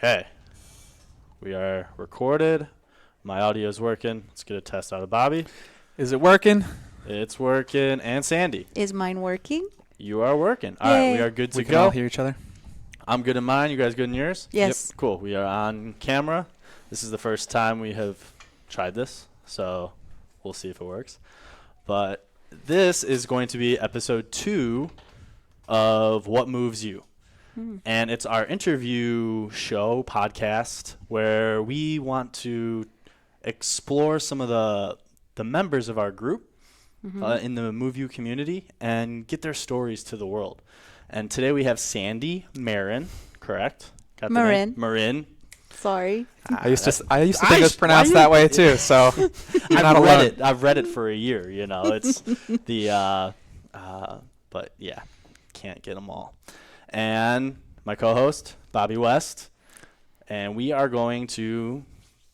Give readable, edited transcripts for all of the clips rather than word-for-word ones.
Okay, we are recorded. My audio is working. Let's get a test out of Bobby. Is it working? It's working. And Sandy. Is mine working? You are working. All right, we are good to We go. can all hear each other. I'm good in mine. You guys good in yours? Yes. Yep. Cool. We are on camera. This is the first time we have tried this, so we'll see if it works. But this is going to be episode 2 of What Moves You. And it's our interview show, podcast, where we want to explore some of the members of our group in the MoveU community and get their stories to the world. And today we have Sandy Marin, correct? Got the Marin. name? Marin. Sorry. I used to think it was pronounced that way too. So you're not alone. I've read it for a year. You know, it's the but yeah, can't get them all. And my co-host Bobby West, and we are going to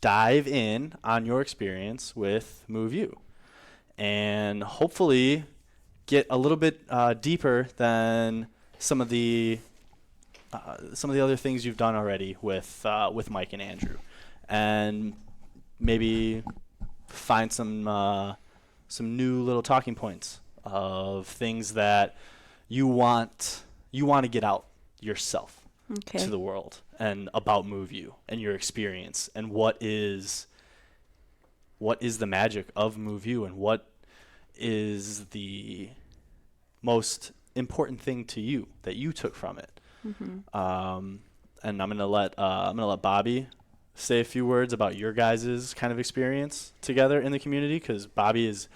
dive in on your experience with MoveU, and hopefully get a little bit deeper than some of the other things you've done already with Mike and Andrew, and maybe find some new little talking points of things that you want to get out yourself to the world and about MoveU and your experience and what is the magic of MoveU and what is the most important thing to you that you took from it. And I'm gonna let Bobby say a few words about your guys' kind of experience together in the community, because Bobby is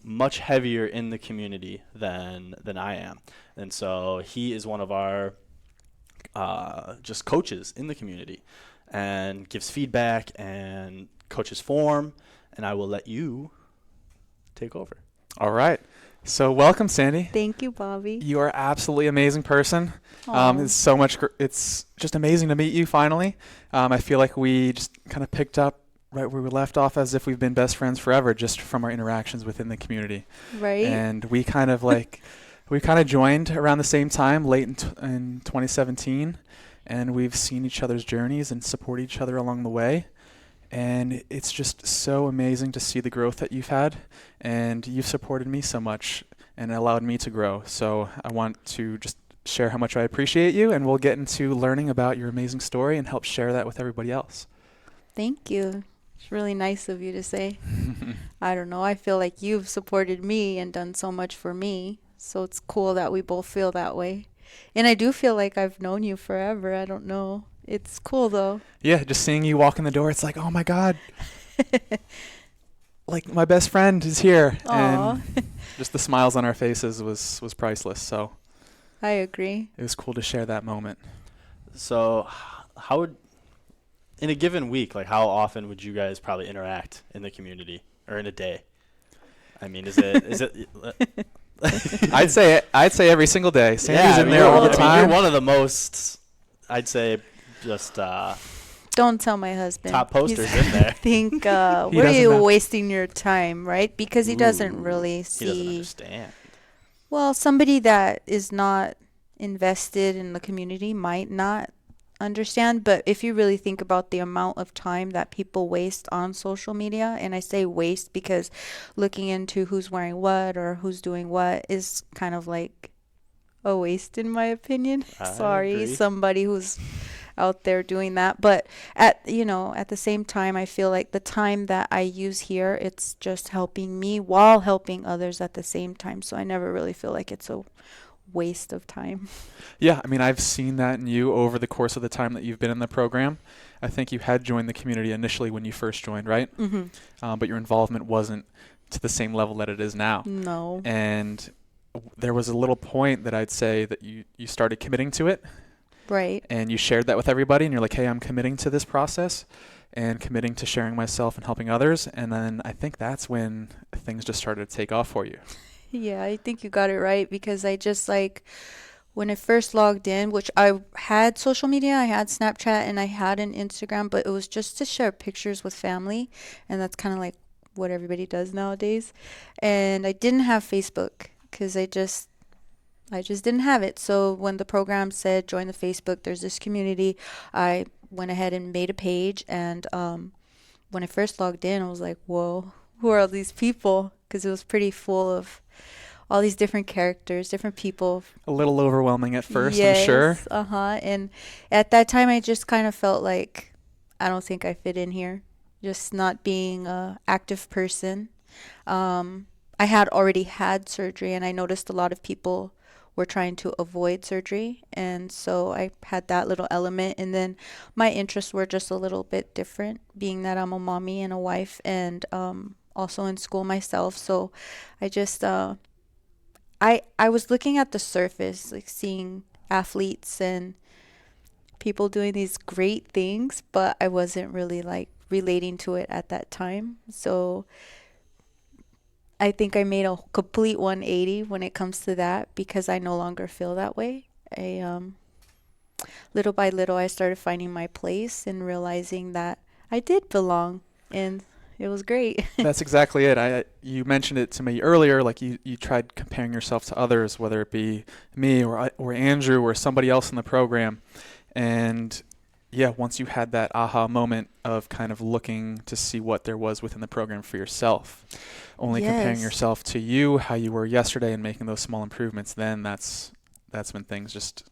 much heavier in the community than I am, and so he is one of our just coaches in the community and gives feedback and coaches form, and I will let you take over. All right. So welcome, Sandy. Thank you, Bobby. You are absolutely amazing person. It's so much. It's just amazing to meet you finally. I feel like we just kind of picked up right where we left off, as if we've been best friends forever, just from our interactions within the community. Right. And we kind of joined around the same time, late in 2017, and we've seen each other's journeys and support each other along the way. And it's just so amazing to see the growth that you've had, and you've supported me so much and allowed me to grow. So I want to just share how much I appreciate you, and we'll get into learning about your amazing story and help share that with everybody else. Thank you. It's really nice of you to say. I don't know. I feel like you've supported me and done so much for me. So it's cool that we both feel that way. And I do feel like I've known you forever. I don't know. It's cool, though. Yeah, just seeing you walk in the door, it's like, oh, my God. Like, my best friend is here. Aww. And just the smiles on our faces was priceless. So I agree. it was cool to share that moment. So how would, in a given week, like how often would you guys probably interact in the community or in a day? I mean, is it I'd say every single day. Sandy's in there all the time. You're one of the most, I'd say, just Don't tell my husband. top posters in there. Think, where are you wasting your time, right? Because he doesn't really see. He doesn't understand. Well, somebody that is not invested in the community might not understand, but if you really think about the amount of time that people waste on social media, and I say waste because looking into who's wearing what or who's doing what is kind of like a waste in my opinion. Sorry, agree. somebody who's out there doing that, but at the same time, I feel like the time that I use here, it's just helping me while helping others at the same time. So I never really feel like it's a waste of time. Yeah, I mean, I've seen that in you over the course of the time that you've been in the program. I think you had joined the community initially when you first joined, right? But your involvement wasn't to the same level that it is now. No. And there was a little point that I'd say that you started committing to it. Right. And you shared that with everybody, and you're like, hey, I'm committing to this process and committing to sharing myself and helping others. And then I think that's when things just started to take off for you. Yeah, I think you got it right, because I just when I first logged in, which I had social media, I had Snapchat and I had an Instagram, but it was just to share pictures with family. And that's kind of like what everybody does nowadays. And I didn't have Facebook because I I just didn't have it. So when the program said join the Facebook, there's this community, I went ahead and made a page. And when I first logged in, I was like, whoa, who are all these people? Because it was pretty full of all these different characters, different people. A little overwhelming at first, I'm sure. Yes, uh-huh. And at that time, I just kind of felt like I don't think I fit in here. Just not being a active person. I had already had surgery, and I noticed a lot of people were trying to avoid surgery, and so I had that little element. And then my interests were just a little bit different, being that I'm a mommy and a wife, and also in school myself. So I just I was looking at the surface, like seeing athletes and people doing these great things, but I wasn't really like relating to it at that time. So I think I made a complete 180 when it comes to that, because I no longer feel that way. I little by little I started finding my place and realizing that I did belong, and it was great. That's exactly it. You mentioned it to me earlier, like you tried comparing yourself to others, whether it be me or Andrew or somebody else in the program. And yeah, once you had that aha moment of kind of looking to see what there was within the program for yourself, only comparing Yes. yourself to you, how you were yesterday, and making those small improvements, then that's when things just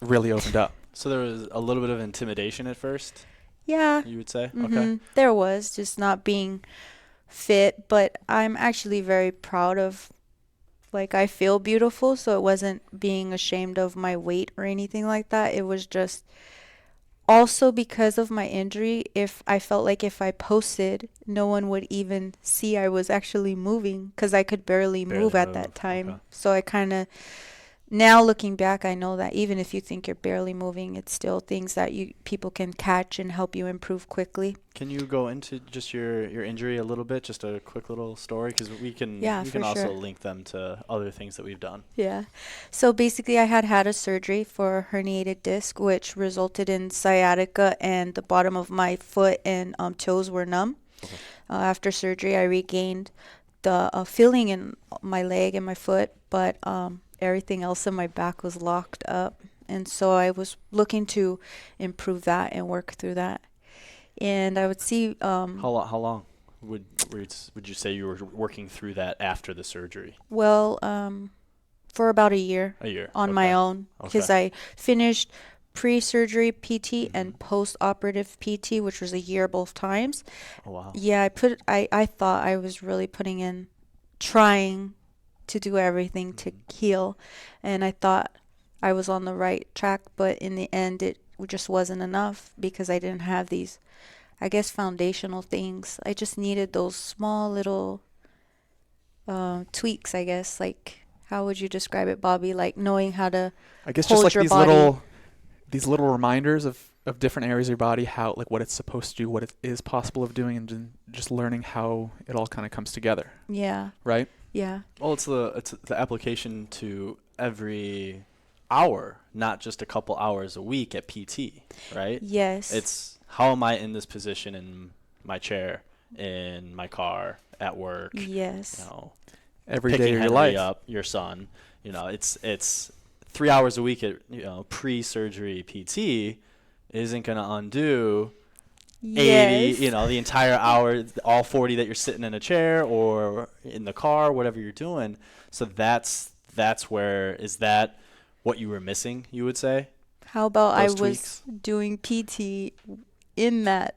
really opened up. So there was a little bit of intimidation at first, Yeah. you would say? Mm-hmm. Okay. There was just not being fit, but I'm actually very proud of, like, I feel beautiful, so it wasn't being ashamed of my weight or anything like that. It was just also because of my injury, if I felt like if I posted, no one would even see I was actually moving, because I could barely move Barely at that move, time. okay. So I kind of, now looking back, I know that even if you think you're barely moving, it's still things that people can catch and help you improve quickly. Can you go into just your injury a little bit, just a quick little story? Because we can For also sure. link them to other things that we've done. Yeah. So basically, I had a surgery for a herniated disc, which resulted in sciatica, and the bottom of my foot and toes were numb. Okay. After surgery, I regained the feeling in my leg and my foot, but everything else in my back was locked up. And so I was looking to improve that and work through that. And I would see. How long would you say you were working through that after the surgery? Well, for about a year. A year. On Okay. my own, because Okay. I finished pre-surgery PT Mm-hmm. and post-operative PT, which was a year both times. Oh, wow. Yeah, I thought I was really putting in, trying to do everything to heal, and I thought I was on the right track, but in the end it just wasn't enough, because I didn't have these, I guess, foundational things. I just needed those small little tweaks, I guess. Like, how would you describe it, Bobby? Like knowing how to I guess hold just like your these body. little reminders of different areas of your body, how, like, what it's supposed to do, what it is possible of doing, and just learning how it all kind of comes together, Yeah, right? yeah, Well, it's the application to every hour, not just a couple hours a week at PT, right? yes. It's how am I in this position in my chair, in my car, at work, Yes. you know, Every picking day of your Henry life. up, your son. You know, it's 3 hours a week at, pre-surgery PT isn't going to undo 80, Yes. the entire hour, all 40 that you're sitting in a chair or in the car, whatever you're doing. So that's where, is that what you were missing, you would say? How about I Those was tweaks? doing PT in that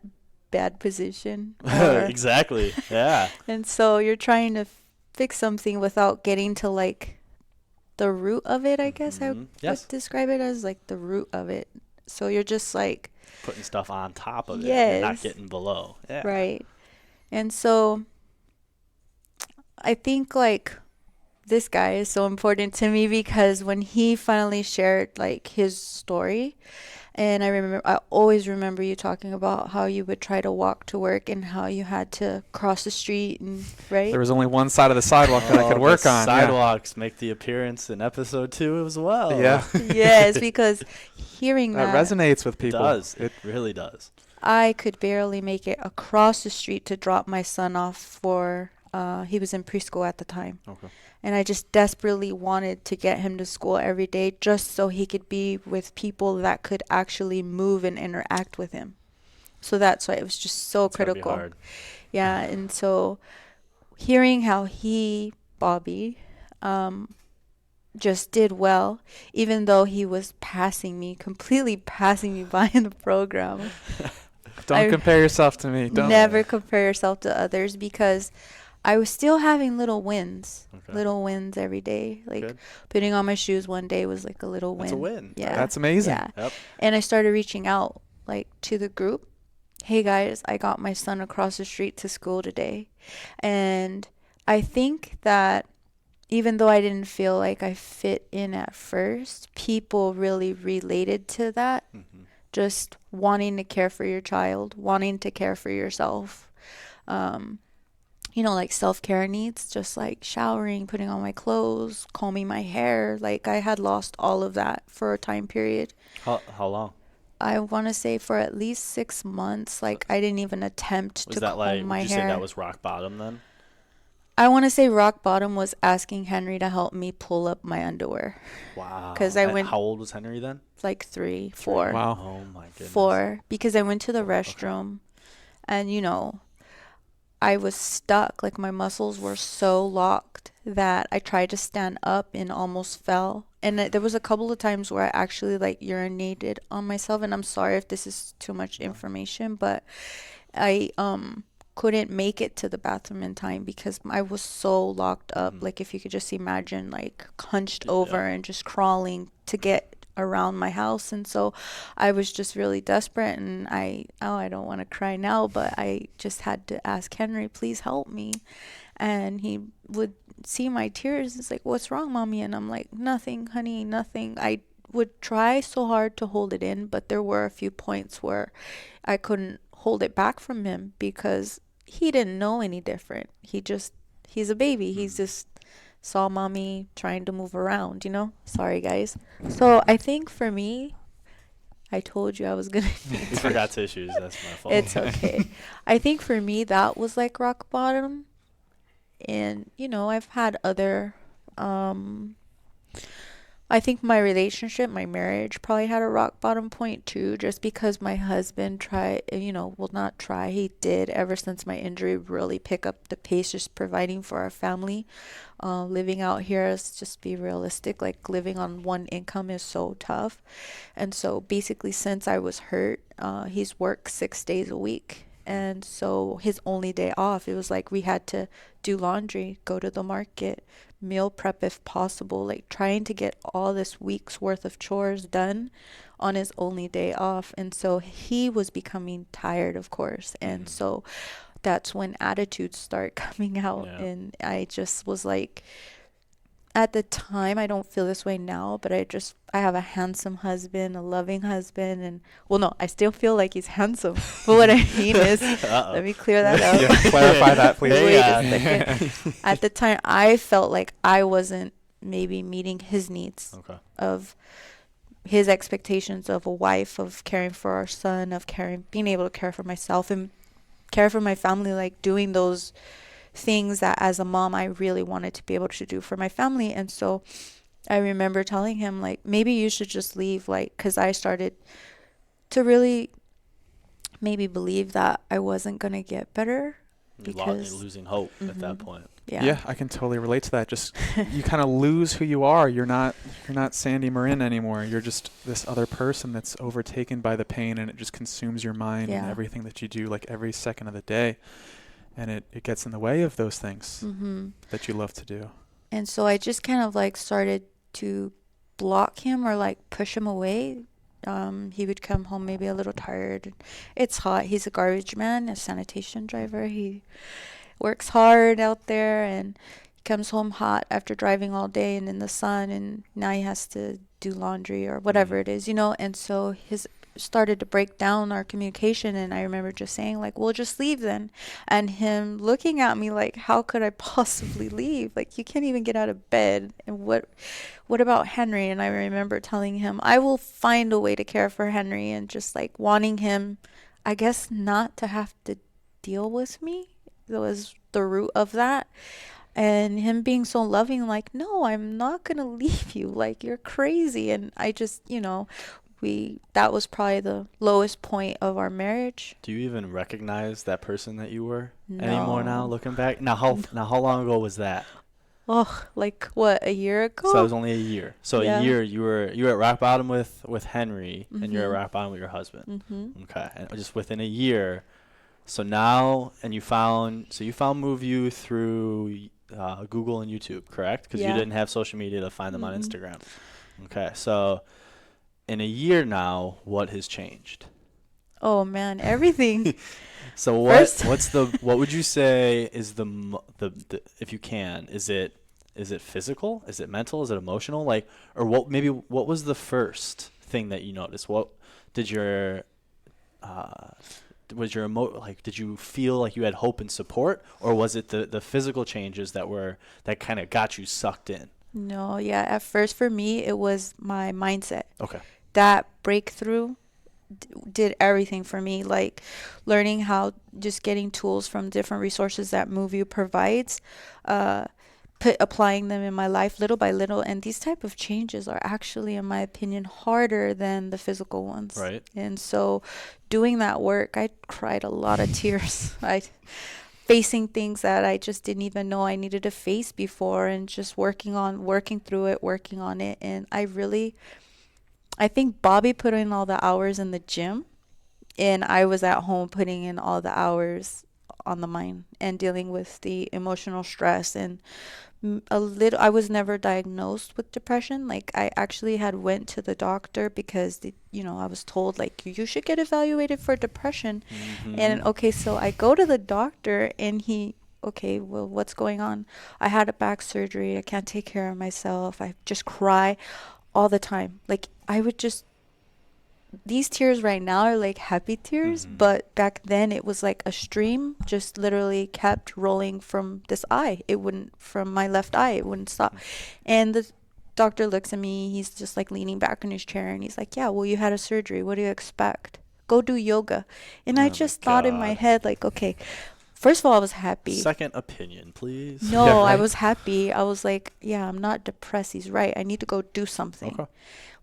bad position? Or, Exactly. Yeah. and so you're trying to fix something without getting to like the root of it, I guess I Mhm. Yes. would describe it as, like, the root of it. So you're just like, Putting stuff on top of it. You're not yes, getting below. Yeah. right. And so I think, like, this guy is so important to me, because when he finally shared, like, his story, and I always remember you talking about how you would try to walk to work and how you had to cross the street, and right? There was only one side of the sidewalk that I could work the on. sidewalks make the appearance in episode 2 as well. Yeah. Yes, because hearing That that, resonates with It people. does. It really does. I could barely make it across the street to drop my son off for he was in preschool at the time. Okay. And I just desperately wanted to get him to school every day just so he could be with people that could actually move and interact with him. So that's why it was just so It's gotta be critical. hard. Yeah, and so hearing how Bobby, just did well, even though he was completely passing me by in the program. Don't compare yourself to me. Don't. Never compare yourself to others, because I was still having little wins. Okay. Little wins every day. Like Good. putting on my shoes one day was like a little win. That's a win. Yeah. That's amazing. Yeah. Yep. And I started reaching out like to the group. Hey guys, I got my son across the street to school today. And I think that even though I didn't feel like I fit in at first, people really related to that. Mm-hmm. Just wanting to care for your child, wanting to care for yourself. Like self-care needs, just like showering, putting on my clothes, combing my hair. Like I had lost all of that for a time period. How long? I want to say for at least 6 months, like I didn't even attempt to comb my hair. Would you say that was rock bottom then? I want to say rock bottom was asking Henry to help me pull up my underwear. Wow. 'Cause I went- How old was Henry then? Like 3, 4. Wow. Oh my goodness. 4, because I went to the Okay. restroom and I was stuck. Like my muscles were so locked that I tried to stand up and almost fell. And there was a couple of times where I actually like urinated on myself. And I'm sorry if this is too much information, but I couldn't make it to the bathroom in time because I was so locked up. Like if you could just imagine like hunched over and just crawling to get around my house. And so I was just really desperate, and I don't want to cry now, but I just had to ask Henry, please help me. And he would see my tears. It's like, what's wrong, mommy? And I'm like, nothing, honey, nothing. I would try so hard to hold it in, but there were a few points where I couldn't hold it back from him because he didn't know any different. He's a baby. He's just saw mommy trying to move around, Sorry, guys. So I think for me, I told you I was going to. You forgot tissues. That's my fault. It's okay. I think for me, that was like rock bottom. And, I've had other, I think my marriage probably had a rock bottom point too, just because my husband he did ever since my injury really pick up the pace, just providing for our family. Living out here, let's just be realistic, like living on one income is so tough. And so basically since I was hurt, he's worked 6 days a week. And so his only day off, it was like we had to do laundry, go to the market, meal prep if possible, like trying to get all this week's worth of chores done on his only day off. And so he was becoming tired, of course. And so that's when attitudes start coming out. Yeah. And I just was like, at the time, I don't feel this way now, but I have a handsome husband, a loving husband. And well, no, I still feel like he's handsome. But what I mean is, let me clear that up. Yeah, clarify that, please. Wait a second. At the time, I felt like I wasn't maybe meeting his needs of his expectations of a wife, of caring for our son, of being able to care for myself and care for my family, like doing those things that as a mom I really wanted to be able to do for my family. And so I remember telling him, like, maybe you should just leave, like, because I started to really maybe believe that I wasn't going to get better. Because You're losing hope at that point. Yeah, I can totally relate to that. Just you kind of lose who you are. You're not Sandy Marin anymore. You're just this other person that's overtaken by the pain, and it just consumes your mind and everything that you do, like every second of the day. And it gets in the way of those things that you love to do. And so I just kind of like started to block him or like push him away. He would come home maybe a little tired. It's hot. He's a garbage man, a sanitation driver. He works hard out there, and he comes home hot after driving all day and in the sun, and now he has to do laundry or whatever it is, And so his started to break down our communication, and I remember just saying, like, we'll just leave then. And him looking at me like, how could I possibly leave? Like, you can't even get out of bed. And what about Henry? And I remember telling him I will find a way to care for Henry, and just like wanting him, I guess, not to have to deal with me. That was the root of that. and him being so loving, like, no, I'm not gonna leave you, like, you're crazy. And I just, that was probably the lowest point of our marriage. Do you even recognize that person that you were anymore now, No. looking back? Now how long ago was that? Oh, like what, a year So that ago? was only a year. So Yeah. a year you were at rock bottom with Henry, and you're at Mhm. rock bottom with your husband. Mhm. Okay, and just within a year. So now, and you found MoveU through Google and YouTube, correct? Because you Yeah. didn't have social media to find them on Mm-mm. Instagram. Okay, so in a year now, what has changed? Oh man, everything. So First, what would you say is the if you can, is it physical? Is it mental? Is it emotional? Like, or what was the first thing that you noticed? What did your uh did you feel like you had hope and support, or was it the physical changes that kind of got you sucked in? no, yeah, at first for me, it was my mindset. Okay. That breakthrough did everything for me, like learning how, just getting tools from different resources that MoveU provides, uh, applying them in my life little by little. And these type of changes are actually, in my opinion, harder than the physical ones. Right. And so doing that work, I cried a lot of tears. I facing things that I just didn't even know I needed to face before, and just working through it, working on it. And I think Bobby put in all the hours in the gym, and I was at home putting in all the hours on the mind and dealing with the emotional stress. And a little, I was never diagnosed with depression. Like, I actually had went to the doctor because I was told, like, you should get evaluated for depression. And Mm-hmm. okay, so I go to the doctor, and okay, well, what's going on? I had a back surgery. I can't take care of myself. I just cry all the time. Like, I would just, these tears right now are like happy tears, Mm-hmm. but back then it was like a stream just literally kept rolling from this eye. It wouldn't, from my left eye, it wouldn't stop. And the doctor looks at me, he's just like leaning back in his chair, and he's like, yeah, well, you had a surgery. What do you expect? Go do yoga. And I Oh my just thought in my God. head, like, okay, first of all, I was happy. Second opinion, please. No, Yeah, I right. was happy. I was like, yeah, I'm not depressed. He's right. I need to go do something. Okay.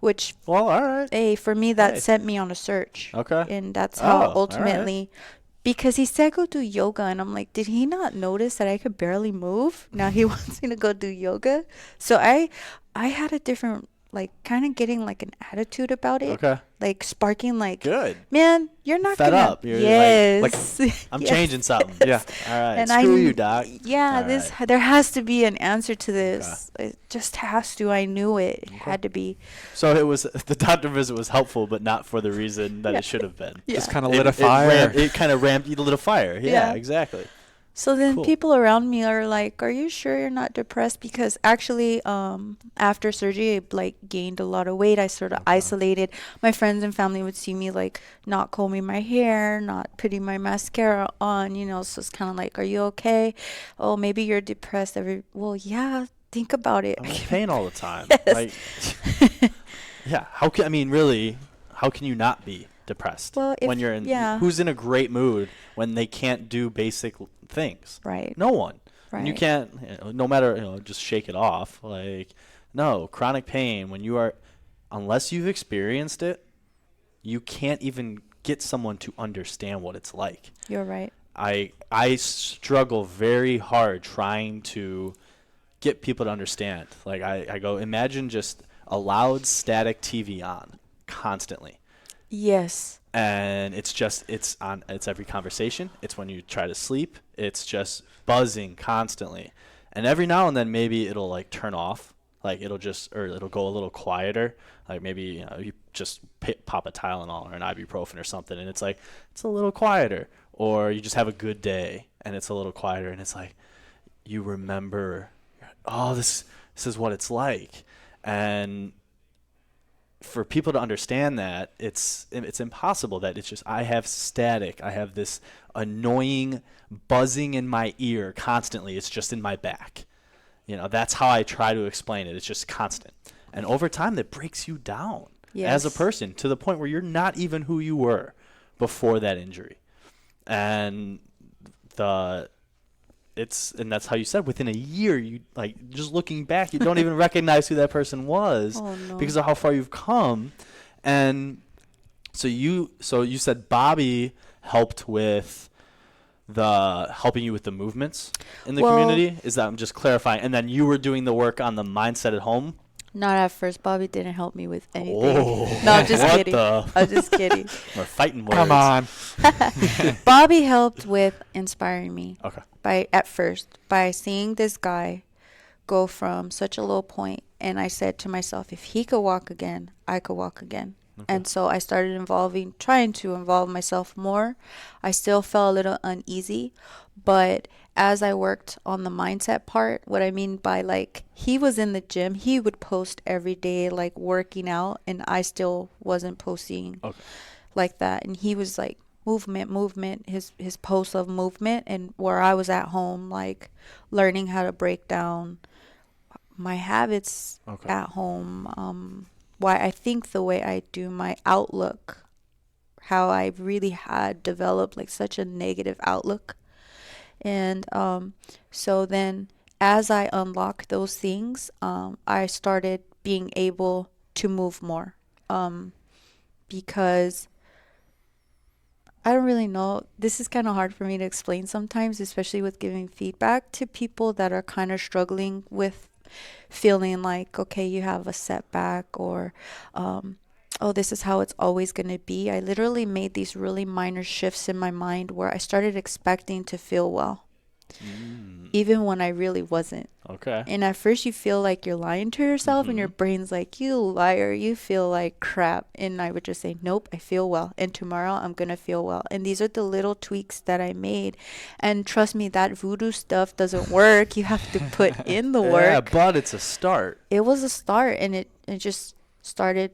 Which, Well, all right. hey, for me, that Hey. sent me on a search. Okay. And that's Oh, how all right. ultimately, because he said go do yoga, and I'm like, did he not notice that I could barely move? Now he wants me to go do yoga. So I had a different, like, kind of getting like an attitude about it, Okay. like sparking, like, Good. man, you're not Fed gonna. up. You're Yes. I'm Yes. changing something. Yeah. All right. And Screw you, doc. yeah, All this right. there has to be an answer to this. It just has to. I knew it had to be. So the doctor visit was helpful, but not for the reason that Yeah. it should have been. Yeah. Just kind of lit a fire. It kind of ramped. You lit a fire. Yeah, Yeah. exactly. So then Cool. people around me are like, "Are you sure you're not depressed?" Because actually, after surgery, I like gained a lot of weight. I sort of Okay. isolated. My friends and family would see me like not combing my hair, not putting my mascara on. So it's kind of like, "Are you okay? Oh, maybe you're depressed." Well, yeah. Think about it. I'm in pain all the time. Yes. Like, yeah. Really, how can you not be depressed Well, when you're in? yeah. Who's in a great mood when they can't do basic things? Right. No one. And you Right. can't, no matter, just shake it off. Like, no, chronic pain, unless you've experienced it, you can't even get someone to understand what it's like. You're right. I struggle very hard trying to get people to understand. Like, I go, imagine just a loud static TV on constantly. Yes. And it's every conversation. It's when you try to sleep. It's just buzzing constantly. And every now and then maybe it'll like turn off. Like it'll go a little quieter. Like maybe, you just pop a Tylenol or an ibuprofen or something, and it's like, it's a little quieter. Or you just have a good day and it's a little quieter, and it's like, you remember, oh, this is what it's like. And for people to understand that, it's impossible. That it's just, I have static. I have this annoying buzzing in my ear constantly. It's just in my back. That's how I try to explain it. It's just constant. And over time, that breaks you down as a Yes. person to the point where you're not even who you were before that injury. And and that's how you said within a year, you like just looking back, you don't even recognize who that person was Oh no. because of how far you've come. And so you said Bobby helped with helping you with the movements in the community. Is that, I'm just clarifying, and then you were doing the work on the mindset at home? Not at first. Bobby didn't help me with anything. Oh, No, I'm just kidding. the? I'm just kidding. We're fighting words. Come on. Bobby helped with inspiring me. Okay. By seeing this guy go from such a low point, and I said to myself, if he could walk again, I could walk again. Okay. And so I started trying to involve myself more. I still felt a little uneasy, but as I worked on the mindset part, what I mean by like, he was in the gym, he would post every day, like working out, and I still wasn't posting like that. And he was like, movement, his posts of movement, and where I was at home, like learning how to break down my habits at home. Why I think the way I do my outlook, how I really had developed like such a negative outlook. And so then as I unlocked those things, I started being able to move more, because I don't really know. This is kind of hard for me to explain sometimes, especially with giving feedback to people that are kind of struggling with feeling like, okay, you have a setback, or oh, this is how it's always going to be. I literally made these really minor shifts in my mind where I started expecting to feel well, even when I really wasn't. Okay. And at first you feel like you're lying to yourself, and your brain's like, you liar, you feel like crap. And I would just say, nope, I feel well, and tomorrow I'm gonna feel well. And these are the little tweaks that I made. And trust me, that voodoo stuff doesn't work. You have to put in the work. Yeah, but it's a start. It was a start, and it just started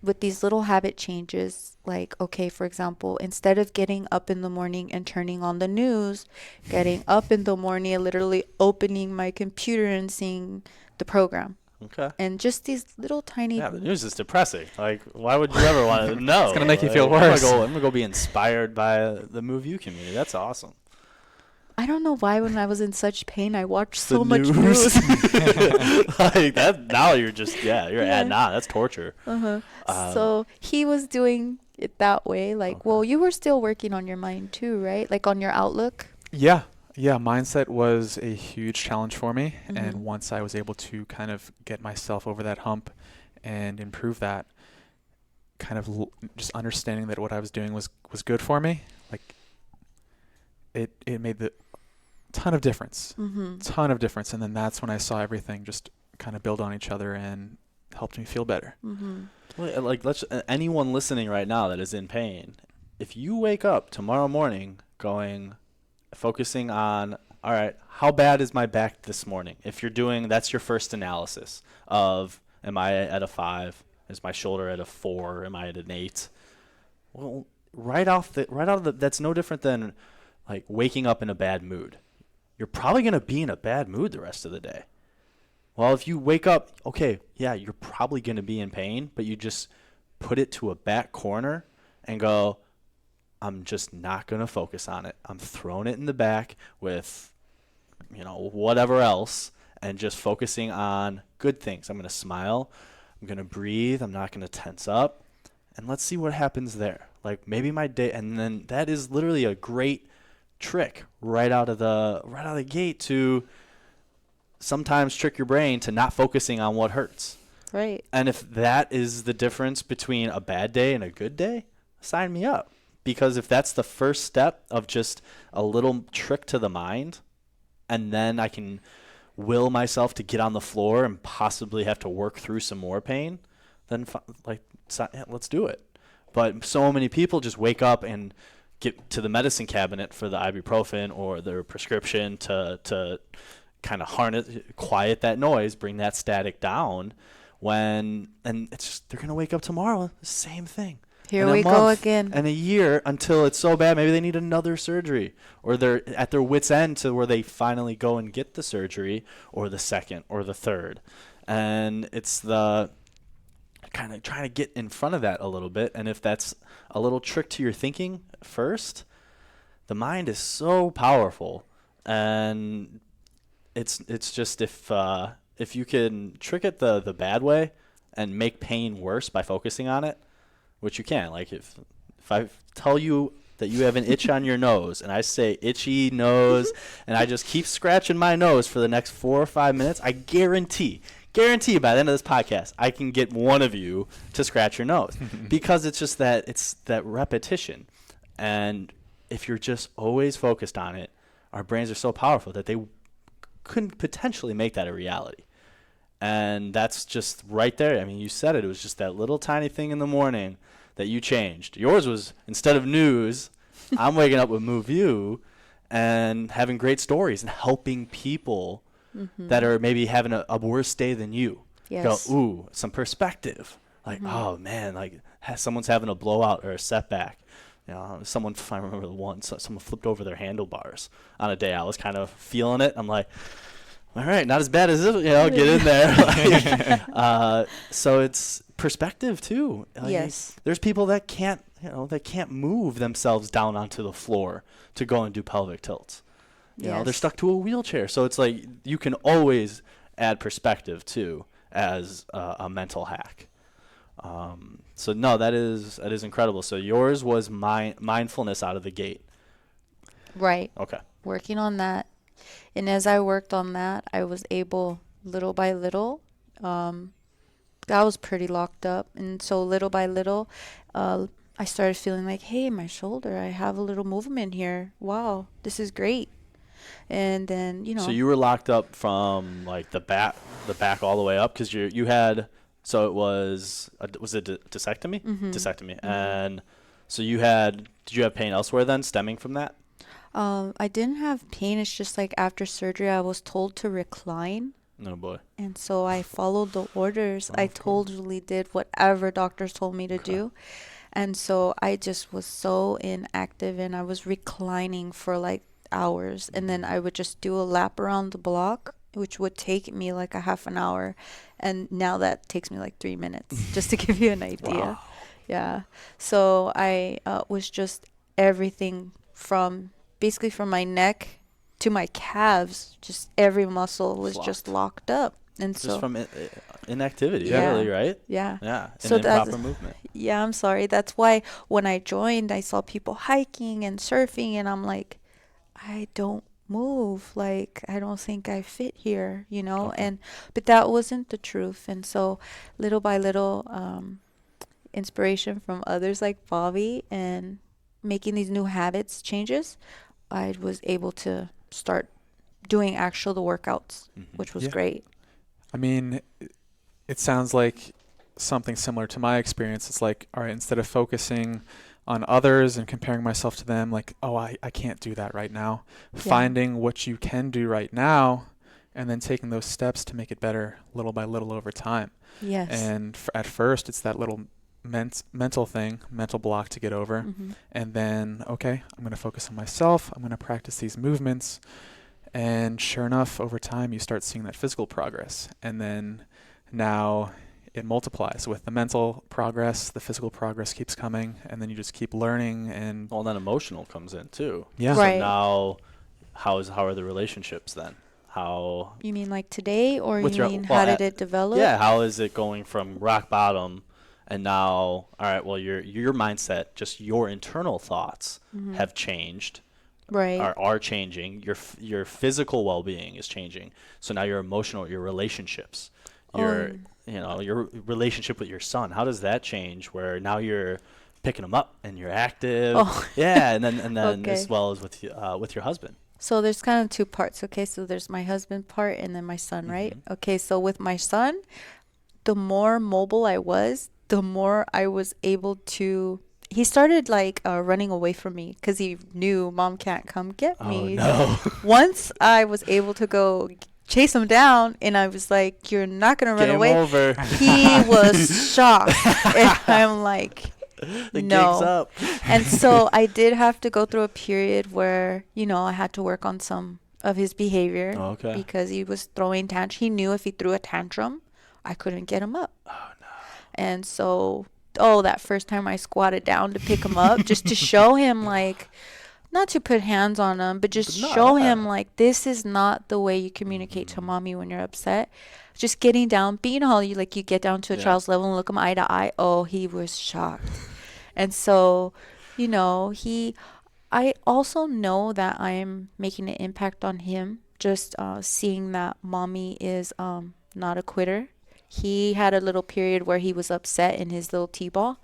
with these little habit changes. Like, okay, for example, instead of getting up in the morning and turning on the news, getting up in the morning and literally opening my computer and seeing the program. Okay. And just these little tiny... Yeah, the news is depressing. Like, why would you ever want to know? It's going to make you feel worse. I'm going to go be inspired by the MoveU community. That's awesome. I don't know why when I was in such pain, I watched The so much news. Like that, now you're just, adding on. That's torture. So he was doing it that way. Like, well, you were still working on your mind too, right? Like on your outlook? Yeah. Mindset was a huge challenge for me. And once I was able to kind of get myself over that hump and improve that, kind of just understanding that what I was doing was good for me, like it made the ton of difference. Ton of difference. And then that's when I saw everything just kind of build on each other and helped me feel better. Well, like, anyone listening right now that is in pain, if you wake up tomorrow morning focusing on, all right, how bad is my back this morning? If you're doing, that's your first analysis of, am I at a 5? Is my shoulder at a 4? Am I at an 8? Well, right out of the, that's no different than like waking up in a bad mood. You're probably going to be in a bad mood the rest of the day. Well, if you wake up, okay, yeah, you're probably going to be in pain, but you just put it to a back corner and go, I'm just not going to focus on it. I'm throwing it in the back with, whatever else, and just focusing on good things. I'm going to smile. I'm going to breathe. I'm not going to tense up. And let's see what happens there. Like maybe my day, and then that is literally a great trick right out of the gate to sometimes trick your brain to not focusing on what hurts. Right. And if that is the difference between a bad day and a good day, sign me up. Because if that's the first step of just a little trick to the mind, and then I can will myself to get on the floor and possibly have to work through some more pain, then let's do it. But so many people just wake up and get to the medicine cabinet for the ibuprofen or their prescription to kind of quiet that noise, bring that static down, and it's just, they're going to wake up tomorrow, the same thing. Here we go again. And a year until it's so bad, maybe they need another surgery, or they're at their wit's end to where they finally go and get the surgery, or the second, or the third. And it's the kind of trying to get in front of that a little bit. And if that's a little trick to your thinking first, the mind is so powerful And it's just if you can trick it the bad way and make pain worse by focusing on it, which you can. Like if I tell you that you have an itch on your nose and I say itchy nose and I just keep scratching my nose for the next 4 or 5 minutes, I guarantee by the end of this podcast I can get one of you to scratch your nose because it's just that repetition. And if you're just always focused on it, our brains are so powerful that they couldn't potentially make that a reality. And that's just right there. I mean, you said it. It was just that little tiny thing in the morning that you changed. Yours was, instead of news, I'm waking up with MoveU and having great stories and helping people that are maybe having a worse day than you. Yes. Go, ooh, some perspective. Like, oh, man, like someone's having a blowout or a setback. You know, I remember the one, someone flipped over their handlebars on a day I was kind of feeling it. I'm like, all right, not as bad as this, get in there. So it's perspective too. Like, Yes. There's people that can't move themselves down onto the floor to go and do pelvic tilts. You know, they're stuck to a wheelchair. So it's like you can always add perspective too as a mental hack. So no, that is incredible. So yours was mindfulness out of the gate. Right. Okay. Working on that. And as I worked on that, I was able, little by little, I was pretty locked up. And so little by little, I started feeling like, hey, my shoulder, I have a little movement here. Wow, this is great. And then, So you were locked up from like the back all the way up because you had. So it was a discectomy? Discectomy. And so did you have pain elsewhere then stemming from that? I didn't have pain. It's just like after surgery, I was told to recline. Oh, boy. And so I followed the orders. I totally did whatever doctors told me to do. And so I just was so inactive and I was reclining for like hours. And then I would just do a lap around the block, which would take me like a half an hour. And now that takes me like 3 minutes, just to give you an idea. Wow. Yeah. So I was just everything basically from my neck to my calves, just every muscle was just locked up. And Just so from inactivity, Yeah. really, right? yeah. Yeah. So And improper movement. Yeah, I'm sorry. That's why when I joined, I saw people hiking and surfing, and I'm like, I don't move. Like, I don't think I fit here, Okay. But that wasn't the truth. And so little by little, inspiration from others like Bobby and making these new habits changes, I was able to start doing the workouts, which was great. I mean, it sounds like something similar to my experience. It's like, all right, instead of focusing on others and comparing myself to them, like, oh, I can't do that right now. Yeah. Finding what you can do right now and then taking those steps to make it better little by little over time. Yes. And at first, it's that little mental block to get over. And then, okay, I'm going to focus on myself. I'm going to practice these movements. And sure enough, over time, you start seeing that physical progress. And then now it multiplies with the mental progress. The physical progress keeps coming. And then you just keep learning. And Well, then emotional comes in too. yeah. Right. So now, how are the relationships then? How? You mean like today, or With you your- mean well, how did it develop? Yeah. How is it going from rock bottom, and now, all right? Well, your mindset, just your internal thoughts have changed. Right. Are changing. Your physical well-being is changing. So now your emotional, your relationships, your relationship with your son. How does that change? Where now you're picking him up and you're active. Oh. Yeah, and then Okay. as well as with your husband. So there's kind of two parts. Okay, so there's my husband part and then my son, right? Okay, so with my son, the more mobile I was, the more I was able to. He started like running away from me because he knew Mom can't come get me. Oh no! Once I was able to go chase him down, and I was like, "You're not gonna run Game away." over. He was shocked, and I'm like, The "No." gig's up. And so I did have to go through a period where I had to work on some of his behavior Okay. because he was throwing tantrum. He knew if he threw a tantrum, I couldn't get him up. Oh no! And so, that first time I squatted down to pick him up just to show him, like, not to put hands on him, but just But no, show yeah. him like this is not the way you communicate to mommy when you're upset. Just getting down, being how you like you get down to a Yeah. child's level and look him eye to eye. Oh, he was shocked. And so, you know, I also know that I'm making an impact on him. Just seeing that mommy is not a quitter. He had a little period where he was upset in his little t-ball,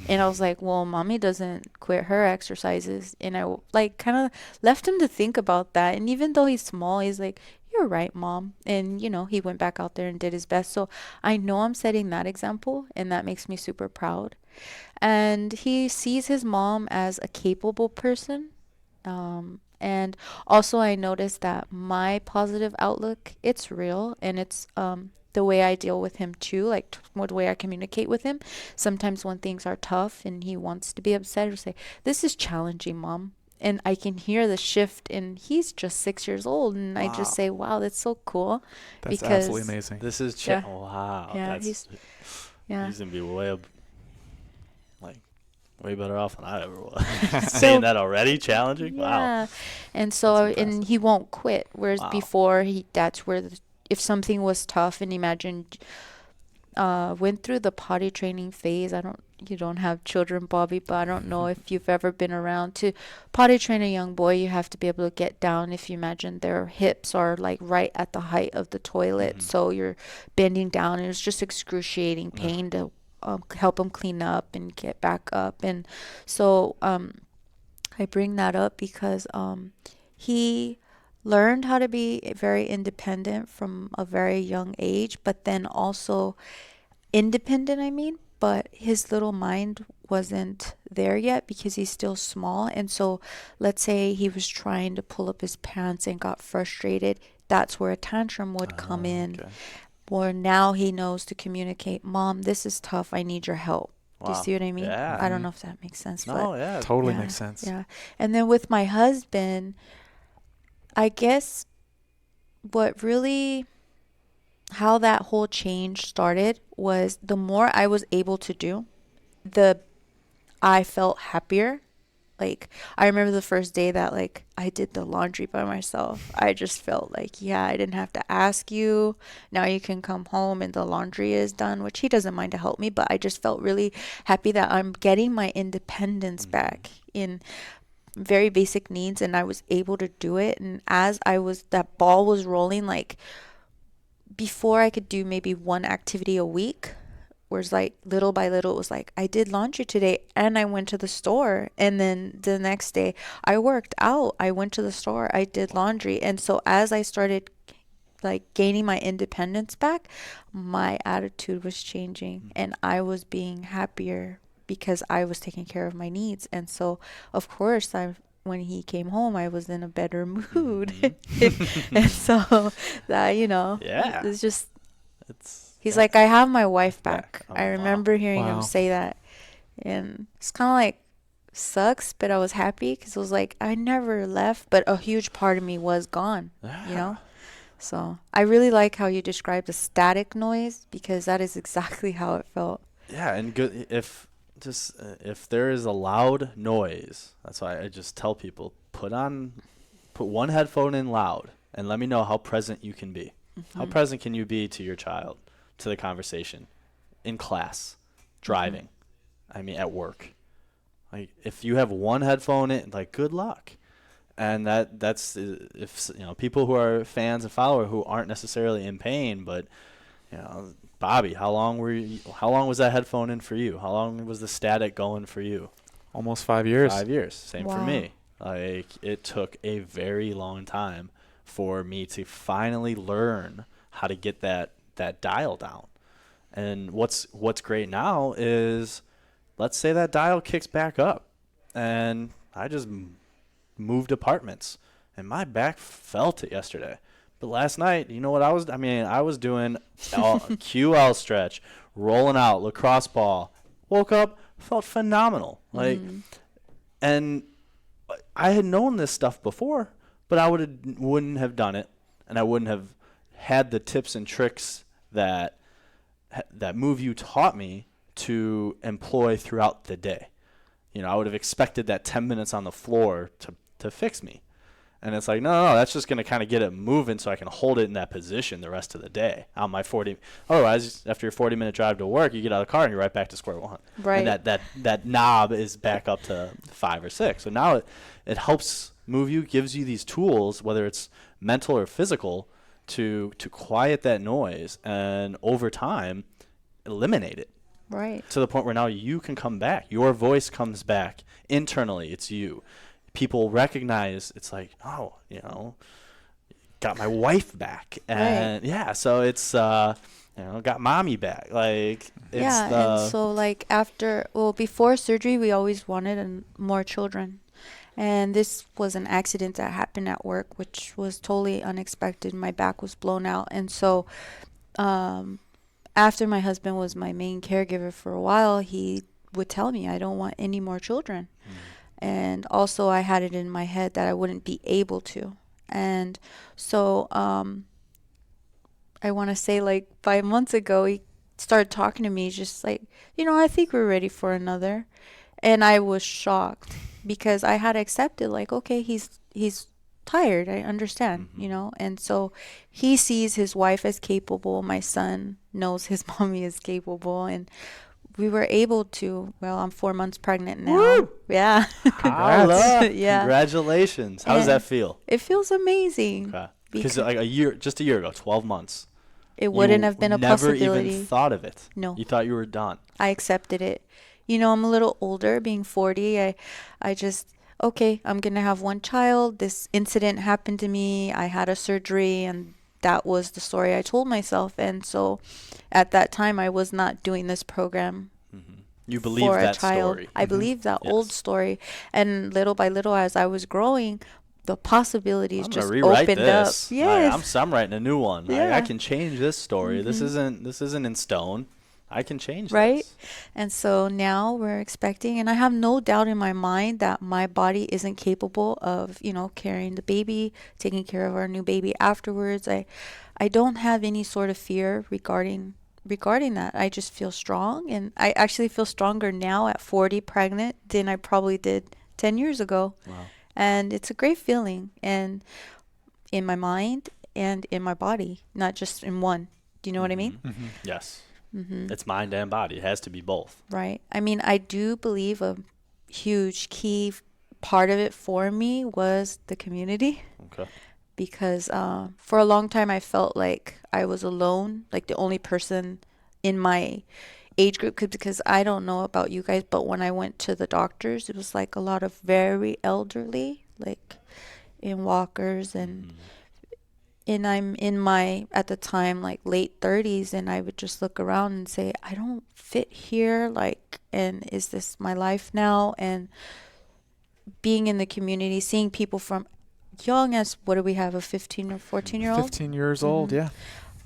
and I was like, well, mommy doesn't quit her exercises. And I like kind of left him to think about that. And even though he's small, he's like, you're right, mom. And you know, he went back out there and did his best. So I know I'm setting that example, and that makes me super proud. And he sees his mom as a capable person. And also I noticed that my positive outlook, it's real, and it's the way I deal with him too, like the way I communicate with him. Sometimes when things are tough and he wants to be upset, or say, this is challenging, mom. And I can hear the shift, and he's just 6 years old, and I just Wow. say, wow, that's so cool. That's Because absolutely amazing. This is Yeah. wow. Yeah, That's yeah. he's gonna be way better off than I ever was. Saying that already, challenging. Wow. Yeah. And so, That's and impressive. he won't quit. Whereas Wow. before, that's where, if something was tough, and imagine, went through the potty training phase. You don't have children, Bobby, but I don't know if you've ever been around to potty train a young boy. You have to be able to get down. If you imagine their hips are like right at the height of the toilet, Mhm. so you're bending down, and it's just excruciating pain to help them clean up and get back up. And so, I bring that up because he learned how to be very independent from a very young age, but then also independent, I mean, but his little mind wasn't there yet because he's still small. And so, let's say he was trying to pull up his pants and got frustrated, that's where a tantrum would come in. Okay. Or now he knows to communicate, Mom, this is tough. I need your help. Do you Wow. see what I mean? Yeah. I don't Mhm. know if that makes sense, but No, yeah. Totally yeah, makes sense. yeah. And then with my husband, I guess what really, how that whole change started was the more I was able to do, the I felt happier. Like, I remember the first day that like I did the laundry by myself. I just felt like, yeah, I didn't have to ask you. Now you can come home and the laundry is done, which he doesn't mind to help me, but I just felt really happy that I'm getting my independence back in very basic needs, and I was able to do it. And as that ball was rolling, like before I could do maybe one activity a week, whereas like little by little it was like I did laundry today and I went to the store, and then the next day I worked out, I went to the store, I did laundry. And so as I started like gaining my independence back, my attitude was changing and I was being happier because I was taking care of my needs. And so of course when he came home, I was in a better mood. And so that, Yeah. it's just, It's he's like, I have my wife back. back. Oh, I wow. remember hearing him Wow. say that. And it's kind of like, sucks, but I was happy because it was like, I never left, but a huge part of me was gone, you know? So I really like how you described the static noise because that is exactly how it felt. Yeah, and good if there is a loud noise, that's why I just tell people put one headphone in loud and let me know how present you can be. How present can you be to your child, to the conversation, in class, driving, I mean at work. Like if you have one headphone in, like good luck. And that's if people who are fans and followers who aren't necessarily in pain, but Bobby, how long was that headphone in for you? How long was the static going for you? Almost 5 years. 5 years. Same for Wow. me. Like it took a very long time for me to finally learn how to get that dial down. And what's great now is, let's say that dial kicks back up and I just moved apartments and my back felt it yesterday. But last night, you know what I was doing QL stretch, rolling out, lacrosse ball. Woke up, felt phenomenal. And I had known this stuff before, but I wouldn't have done it, and I wouldn't have had the tips and tricks that MoveU taught me to employ throughout the day. I would have expected that 10 minutes on the floor to to fix me. And it's like, no, that's just going to kind of get it moving so I can hold it in that position the rest of the day on my 40. Otherwise, after your 40-minute drive to work, you get out of the car and you're right back to square one. Right. And that knob is back up to 5 or 6. So now it helps MoveU, gives you these tools, whether it's mental or physical, to quiet that noise and over time eliminate it. Right. To the point where now you can come back. Your voice comes back internally. It's you. People recognize it's like, oh, got my wife back. And yeah, so it's, got mommy back. Like, it's and so like before surgery, we always wanted more children. And this was an accident that happened at work, which was totally unexpected. My back was blown out. And so, after my husband was my main caregiver for a while, he would tell me, I don't want any more children. And also I had it in my head that I wouldn't be able to. And so I want to say like 5 months ago, he started talking to me just like, I think we're ready for another. And I was shocked because I had accepted like, okay, he's tired. I understand, And so he sees his wife as capable. My son knows his mommy is capable. And we were able to, I'm 4 months pregnant now. Woo! Yeah. Congrats. Yeah. Congratulations. How does that feel? It feels amazing. Okay. Because like just a year ago, 12 months. It wouldn't have been a possibility. Never even thought of it. No. You thought you were done. I accepted it. I'm a little older, being 40. I just, okay, I'm going to have one child. This incident happened to me. I had a surgery, and that was the story I told myself. And so at that time, I was not doing this program. You believe that story. I believed that old story. And little by little, as I was growing, the possibilities just opened up. Yes. I'm writing a new one. Yeah. I can change this story. This isn't in stone. I can change right? this. And so now we're expecting, and I have no doubt in my mind that my body isn't capable of, carrying the baby, taking care of our new baby afterwards. I don't have any sort of fear regarding that. I just feel strong, and I actually feel stronger now at 40 pregnant than I probably did 10 years ago. Wow. And it's a great feeling, and in my mind and in my body, not just in one. Do you know what I mean? Mm-hmm. Yes. It's mind and body. It has to be both. Right. I mean, I do believe a huge key part of it for me was the community. Okay. Because for a long time, I felt like I was alone, like the only person in my age group. Because I don't know about you guys, but when I went to the doctors, it was like a lot of very elderly, like in walkers, and I'm in my, at the time, like late 30s, and I would just look around and say, I don't fit here, like, and is this my life now? And being in the community, seeing people from young as, what do we have, a 15 or 14-year-old? 15 years old, yeah.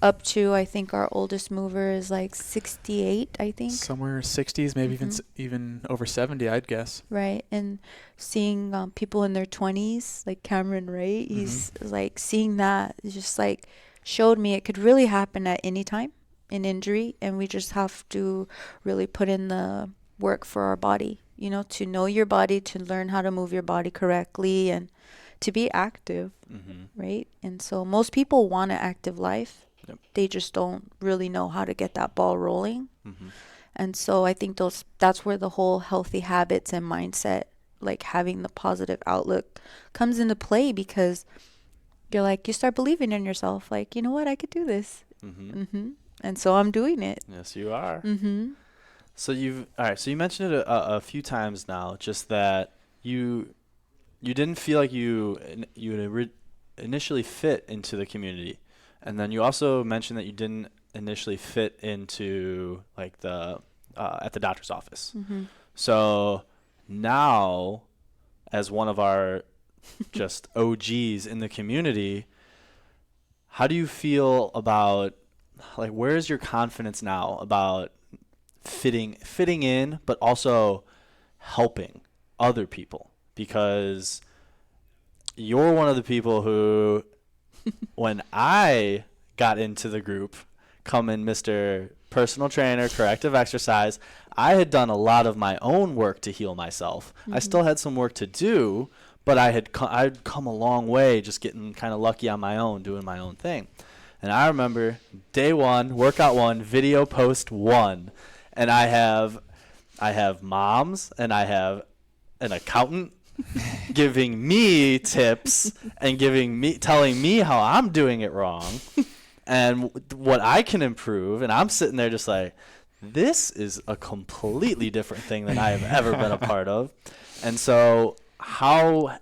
Up to, I think our oldest mover is like 68, I think. Somewhere 60s, maybe even over 70, I'd guess. Right. And seeing people in their 20s, like Cameron, right? He's like, seeing that just like showed me it could really happen at any time, an injury, and we just have to really put in the work for our body, to know your body, to learn how to move your body correctly, and to be active, right? And so most people want an active life. Yep. They just don't really know how to get that ball rolling. And so I think that's where the whole healthy habits and mindset, like having the positive outlook, comes into play, because you're like, you start believing in yourself, like, you know what, I could do this. And so I'm doing it. Yes, you are. So you mentioned it a few times now, just that you didn't feel like you initially fit into the community. And then you also mentioned that you didn't initially fit into like at the doctor's office. So now, as one of our just OGs in the community, how do you feel about, like, where is your confidence now about fitting in, but also helping other people? Because you're one of the people who, when I got into the group, coming Mr. Personal Trainer, corrective exercise, I had done a lot of my own work to heal myself. I still had some work to do, but I'd come a long way just getting kind of lucky on my own, doing my own thing. And I remember day 1, workout 1, video post 1, and I have moms and I have an accountant giving me tips and telling me how I'm doing it wrong and what I can improve. And I'm sitting there just like, this is a completely different thing than I have ever been a part of. And so how,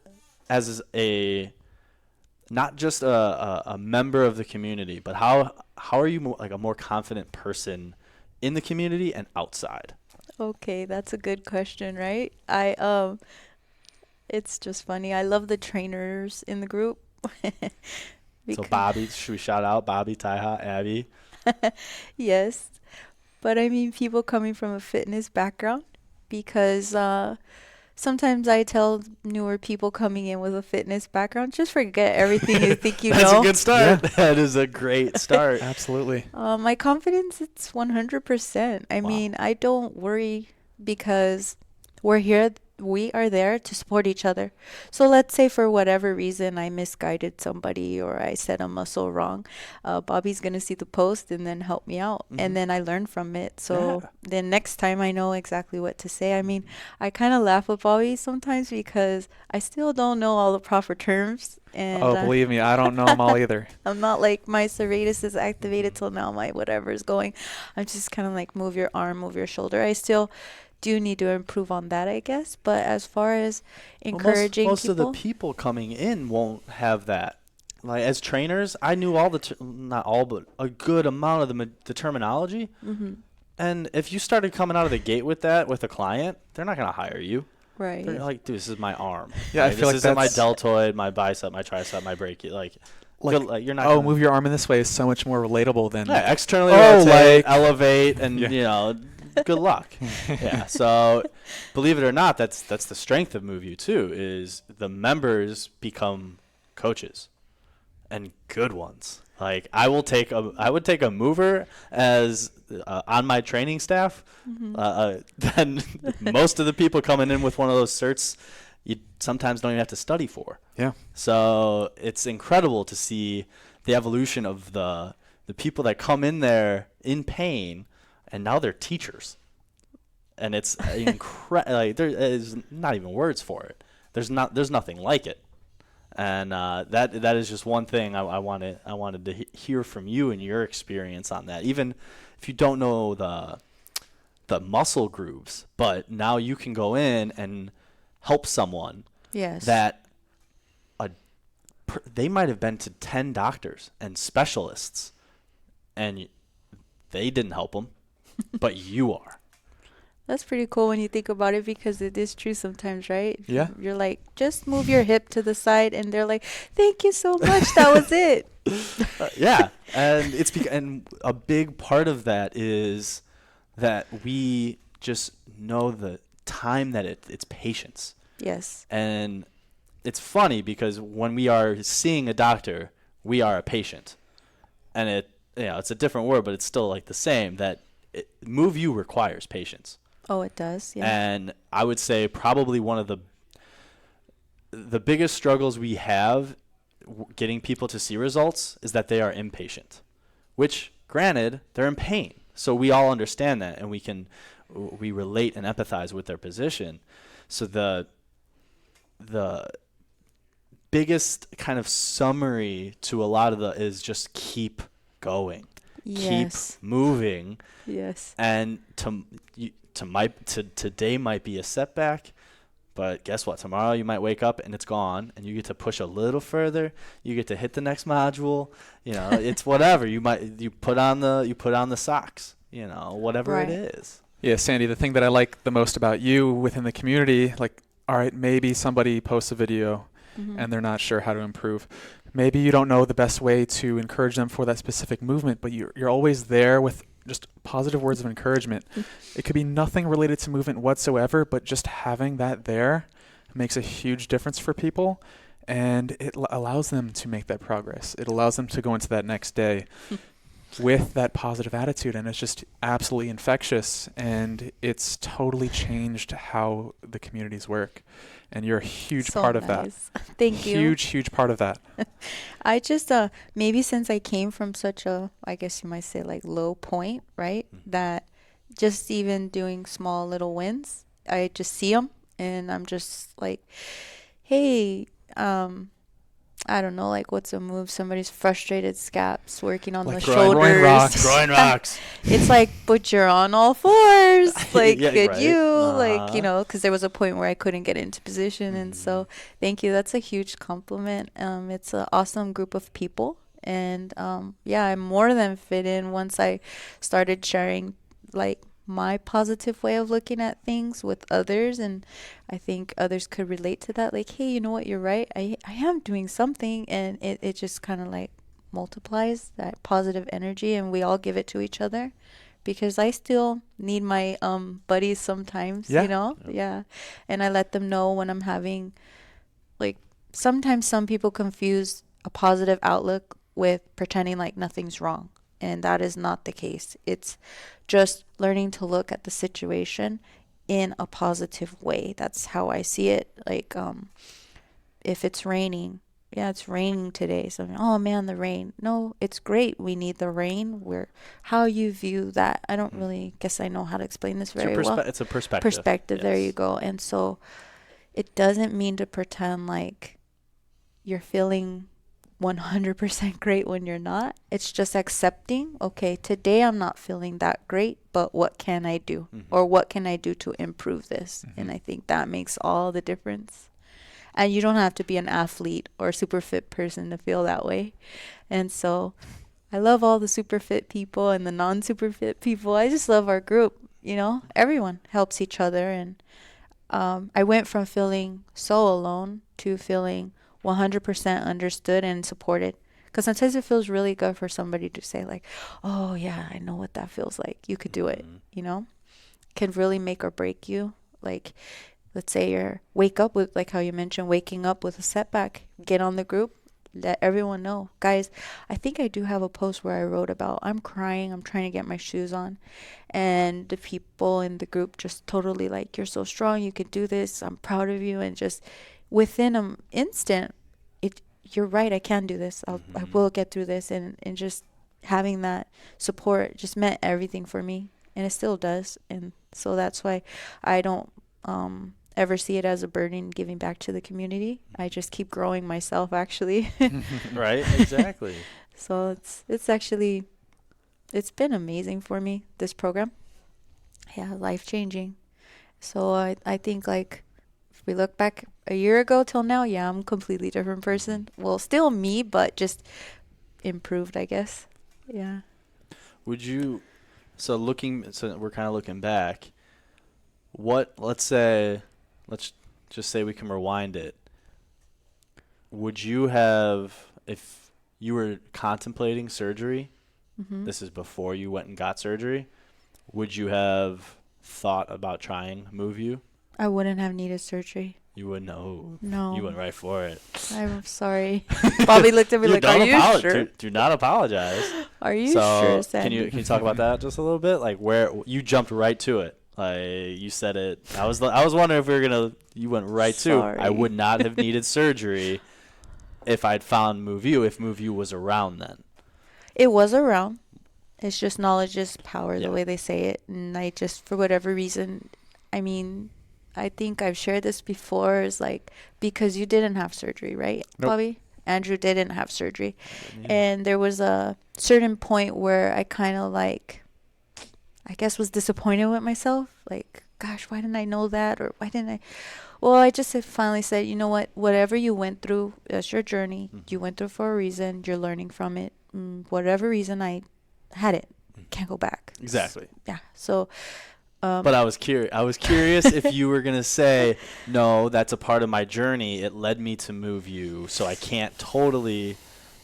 as not just a member of the community, but how are you like a more confident person in the community and outside? Okay, that's a good question, right? It's just funny. I love the trainers in the group. So Bobby, should we shout out Bobby, Taiha, Abby? Yes, but I mean people coming from a fitness background, because sometimes I tell newer people coming in with a fitness background, just forget everything you think you That's know. a good start. Yeah. That is a great start. Absolutely. My confidence, it's 100%. I mean, I don't worry, because we are there to support each other. So let's say for whatever reason I misguided somebody or I said a muscle wrong, Bobby's going to see the post and then help me out. Mm-hmm. And then I learn from it. So then next time I know exactly what to say. I mean, I kind of laugh with Bobby sometimes because I still don't know all the proper terms. And believe me, I don't know them all either. I'm not like my serratus is activated till now my whatever is going. I'm just kind of like move your arm, move your shoulder. I still do need to improve on that, I guess. But as far as encouraging most people, of the people coming in won't have that. Like as trainers, I knew all not all, but a good amount of the terminology. Mm-hmm. And if you started coming out of the gate with that with a client, they're not going to hire you. Right. They're like, dude, this is my arm. Yeah, like, I feel like this isn't my that's deltoid, my bicep, my tricep, my brachii. Like you're not. Oh, move your arm in this way is so much more relatable than. Yeah, externally rotate, elevate, and yeah. Good luck. Yeah. So, believe it or not, that's the strength of MoveU too. Is the members become coaches, and good ones. Like I would take a mover as on my training staff. Then most of the people coming in with one of those certs, you sometimes don't even have to study for. Yeah. So it's incredible to see the evolution of the people that come in there in pain. And now they're teachers, and it's incredible. Like there is not even words for it. There's nothing like it, and that is just one thing I wanted to hear from you and your experience on that. Even if you don't know the muscle grooves, but now you can go in and help someone. Yes. That they might have been to 10 doctors and specialists, and they didn't help them. But you are. That's pretty cool when you think about it, because it is true sometimes, right? Yeah. You're like, just move your hip to the side, and they're like, thank you so much. That was it. Yeah. And and a big part of that is that we just know the time that it's patience. Yes. And it's funny because when we are seeing a doctor, we are a patient. And it's a different word, but it's still like the same, that MoveU requires patience. Oh, it does. Yeah. And I would say probably one of the biggest struggles we have getting people to see results is that they are impatient, which granted they're in pain. So we all understand that, and we relate and empathize with their position. So the biggest kind of summary to a lot of is just keep going. Yes. Keep moving. Yes. And today might be a setback, but guess what? Tomorrow you might wake up and it's gone, and you get to push a little further. You get to hit the next module. It's whatever. You put on the socks. Whatever right. it is. Yeah, Sandy. The thing that I like the most about you within the community, like, all right, maybe somebody posts a video and they're not sure how to improve. Maybe you don't know the best way to encourage them for that specific movement, but you're always there with just positive words of encouragement. It could be nothing related to movement whatsoever, but just having that there makes a huge difference for people, and it allows them to make that progress. It allows them to go into that next day. with that positive attitude, and it's just absolutely infectious, and it's totally changed how the communities work, and you're a huge So part of that. nice. Thank you. Huge part of that. I just maybe since I came from such a, I guess you might say, like, low point, right? That just even doing small little wins, I just see them and I'm just like, hey, I don't know, like, what's a move? Somebody's frustrated scaps working on Like the groin shoulders. rocks. Groin rocks. It's like, but you're on all fours. Like, Yeah, good right. you. Uh-huh. Like, you know, because there was a point where I couldn't get into position. And so, thank you. That's a huge compliment. It's an awesome group of people. And yeah, I more than fit in once I started sharing, like, my positive way of looking at things with others, and I think others could relate to that. Like, hey, you know what, you're right, I am doing something, and it just kind of like multiplies that positive energy, and we all give it to each other, because I still need my buddies sometimes. Yeah. You know. Yeah. And I let them know when I'm having, like, sometimes some people confuse a positive outlook with pretending like nothing's wrong. And that is not the case. It's just learning to look at the situation in a positive way. That's how I see it. Like, if it's raining, yeah, it's raining today. So, oh man, the rain. No, it's great. We need the rain. How you view that, I don't really guess I know how to explain this very well. It's a perspective. Perspective, there you go. And so it doesn't mean to pretend like you're feeling 100% great when you're not. It's just accepting, okay, today I'm not feeling that great, but what can I do? Or what can I do to improve this? And I think that makes all the difference. And you don't have to be an athlete or a super fit person to feel that way. And so I love all the super fit people and the non-super fit people. I just love our group. You know, everyone helps each other. And I went from feeling so alone to feeling 100% understood and supported. Because sometimes it feels really good for somebody to say, like, oh yeah, I know what that feels like. You could do it. You know, can really make or break you. Like, let's say wake up with, like how you mentioned, waking up with a setback. Get on the group. Let everyone know. Guys, I think I do have a post where I wrote about, I'm crying, I'm trying to get my shoes on. And the people in the group just totally like, you're so strong, you can do this, I'm proud of you. And just within an instant, you're right, I can do this. I will get through this. And just having that support just meant everything for me. And it still does. And so that's why I don't ever see it as a burden giving back to the community. I just keep growing myself, actually. Right, exactly. So it's actually, it's been amazing for me, this program. Yeah, life-changing. So I think, like, if we look back a year ago till now, yeah, I'm a completely different person. Well, still me, but just improved, I guess. Yeah. Would you, so we're kind of looking back, let's just say we can rewind it. Would you have, if you were contemplating surgery, this is before you went and got surgery, would you have thought about trying MoveU? I wouldn't have needed surgery. You wouldn't know. No. You went right for it. I'm sorry. Bobby looked at me like, are you sure? Do not apologize. Are you So sure, Sandy? can you talk about that just a little bit? Like, where you jumped right to it. Like, you said it. I was wondering if you went right Sorry. to, I would not have needed surgery if I'd found MoveU, if MoveU was around then. It was around. It's just knowledge is power, Yeah. the way they say it. And I just, for whatever reason, I mean, I think I've shared this before, is like, because you didn't have surgery, right, Nope. Bobby? Andrew didn't have surgery. And there was a certain point where I kind of, like, I guess was disappointed with myself. Like, gosh, why didn't I know that? Or why didn't I? Well, I just finally said, you know what? Whatever you went through, that's your journey. You went through for a reason. You're learning from it. Whatever reason I had it, can't go back. Exactly. Yeah. So. But I was curious if you were gonna say, no, that's a part of my journey. It led me to MoveU, so I can't totally.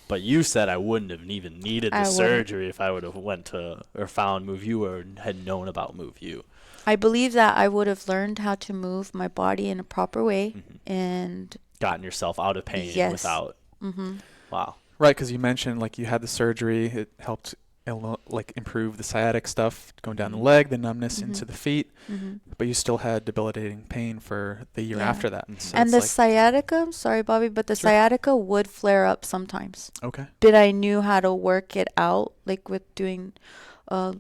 But you said I wouldn't have even needed the surgery if I would have went to or found MoveU or had known about MoveU. I believe that I would have learned how to move my body in a proper way and gotten yourself out of pain Yes. without. Wow. Right, because you mentioned, like, you had the surgery. It helped it'll like improve the sciatic stuff going down the Mhm. leg, the numbness Mhm. into the feet, Mhm. but you still had debilitating pain for the year Yeah. after that. Mhm. So And it's the like, sciatica, sorry, Bobby, but the Sure. sciatica would flare up sometimes. okay. But I knew how to work it out, like with doing, uh,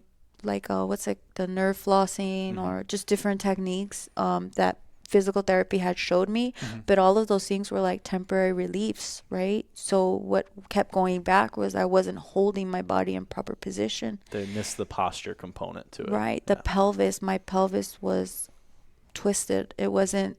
what's like the nerve flossing Mhm. or just different techniques, that physical therapy had showed me. Mhm. But all of those things were like temporary reliefs, right? So what kept going back was I wasn't holding my body in proper position. They missed the posture component to it. Right. The pelvis, my pelvis was twisted. It wasn't,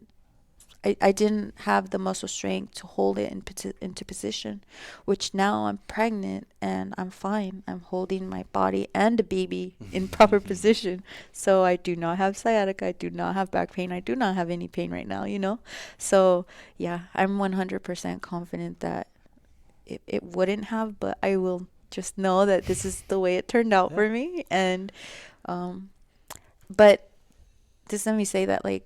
I didn't have the muscle strength to hold it into position, which now I'm pregnant and I'm fine. I'm holding my body and the baby in proper position. So I do not have sciatica. I do not have back pain. I do not have any pain right now, you know? So yeah, I'm 100% confident that it wouldn't have, but I will just know that this is the way it turned out Yeah. for me. And, but just let me say that, like,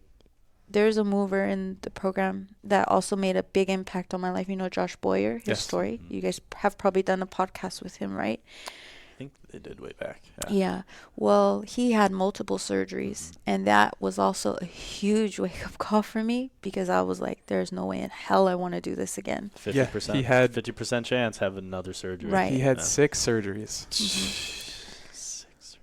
there's a mover in the program that also made a big impact on my life. You know, Josh Boyer, his Yes. story. Mhm. You guys have probably done a podcast with him, right? I think they did way back. Yeah. Well, he had multiple surgeries, and that was also a huge wake up call for me because I was like, there's no way in hell I want to do this again. 50%. he had- 50% chance have another surgery. Right. He had Yeah. 6 surgeries, Six.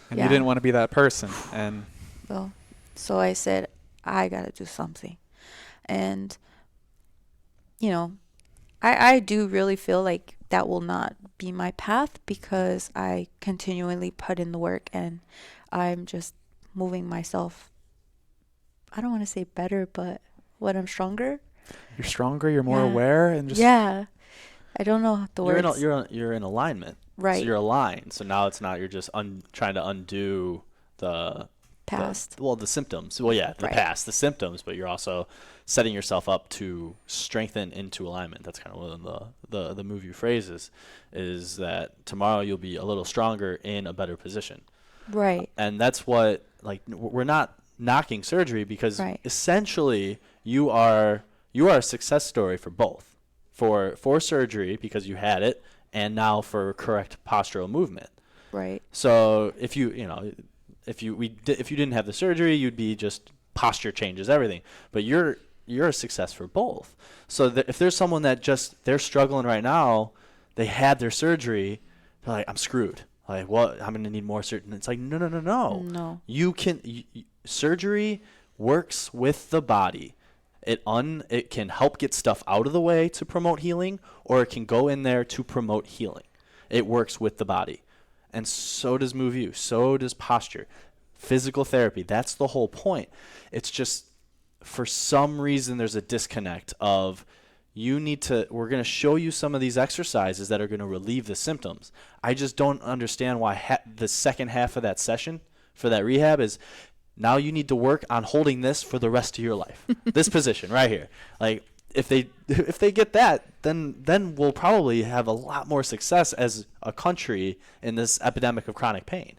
and Yeah. you didn't want to be that person. And Well, so I said, I got to do something. And, you know, I do really feel like that will not be my path because I continually put in the work and I'm just moving myself. I don't want to say better, but what, I'm stronger? you're stronger, you're more Yeah. aware, and just Yeah. I don't know the words. You're in alignment. Right. So you're aligned. So now it's not you're just trying to undo the Past. the symptoms. Well, yeah, the Right. past, the symptoms, but you're also setting yourself up to strengthen into alignment. That's kind of one of the MoveU phrases, is that tomorrow you'll be a little stronger in a better position. Right. And that's what, like, we're not knocking surgery because Right. essentially you are a success story for both, for surgery because you had it, and now for correct postural movement. Right. So if you didn't have the surgery, you'd be just posture changes everything. But you're a success for both. So if there's someone that they're struggling right now, they had their surgery, they're like, I'm screwed. Like, what? I'm gonna need more surgery. It's like, no. No. You can surgery works with the body. It can help get stuff out of the way to promote healing, or it can go in there to promote healing. It works with the body. And so does MoveU. So does posture. Physical therapy. That's the whole point. It's just for some reason there's a disconnect of we're going to show you some of these exercises that are going to relieve the symptoms. I just don't understand why the second half of that session for that rehab is now you need to work on holding this for the rest of your life. This position right here. Like, if they get that, then we'll probably have a lot more success as a country in this epidemic of chronic pain.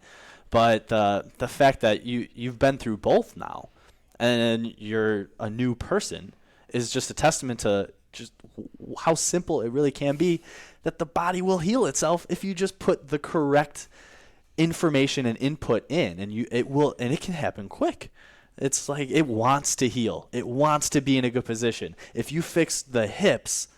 But the fact that you've been through both now, and you're a new person, is just a testament to just how simple it really can be. That the body will heal itself if you just put the correct information and input in, and it can happen quick. It's like it wants to heal. It wants to be in a good position. If you fix the hips,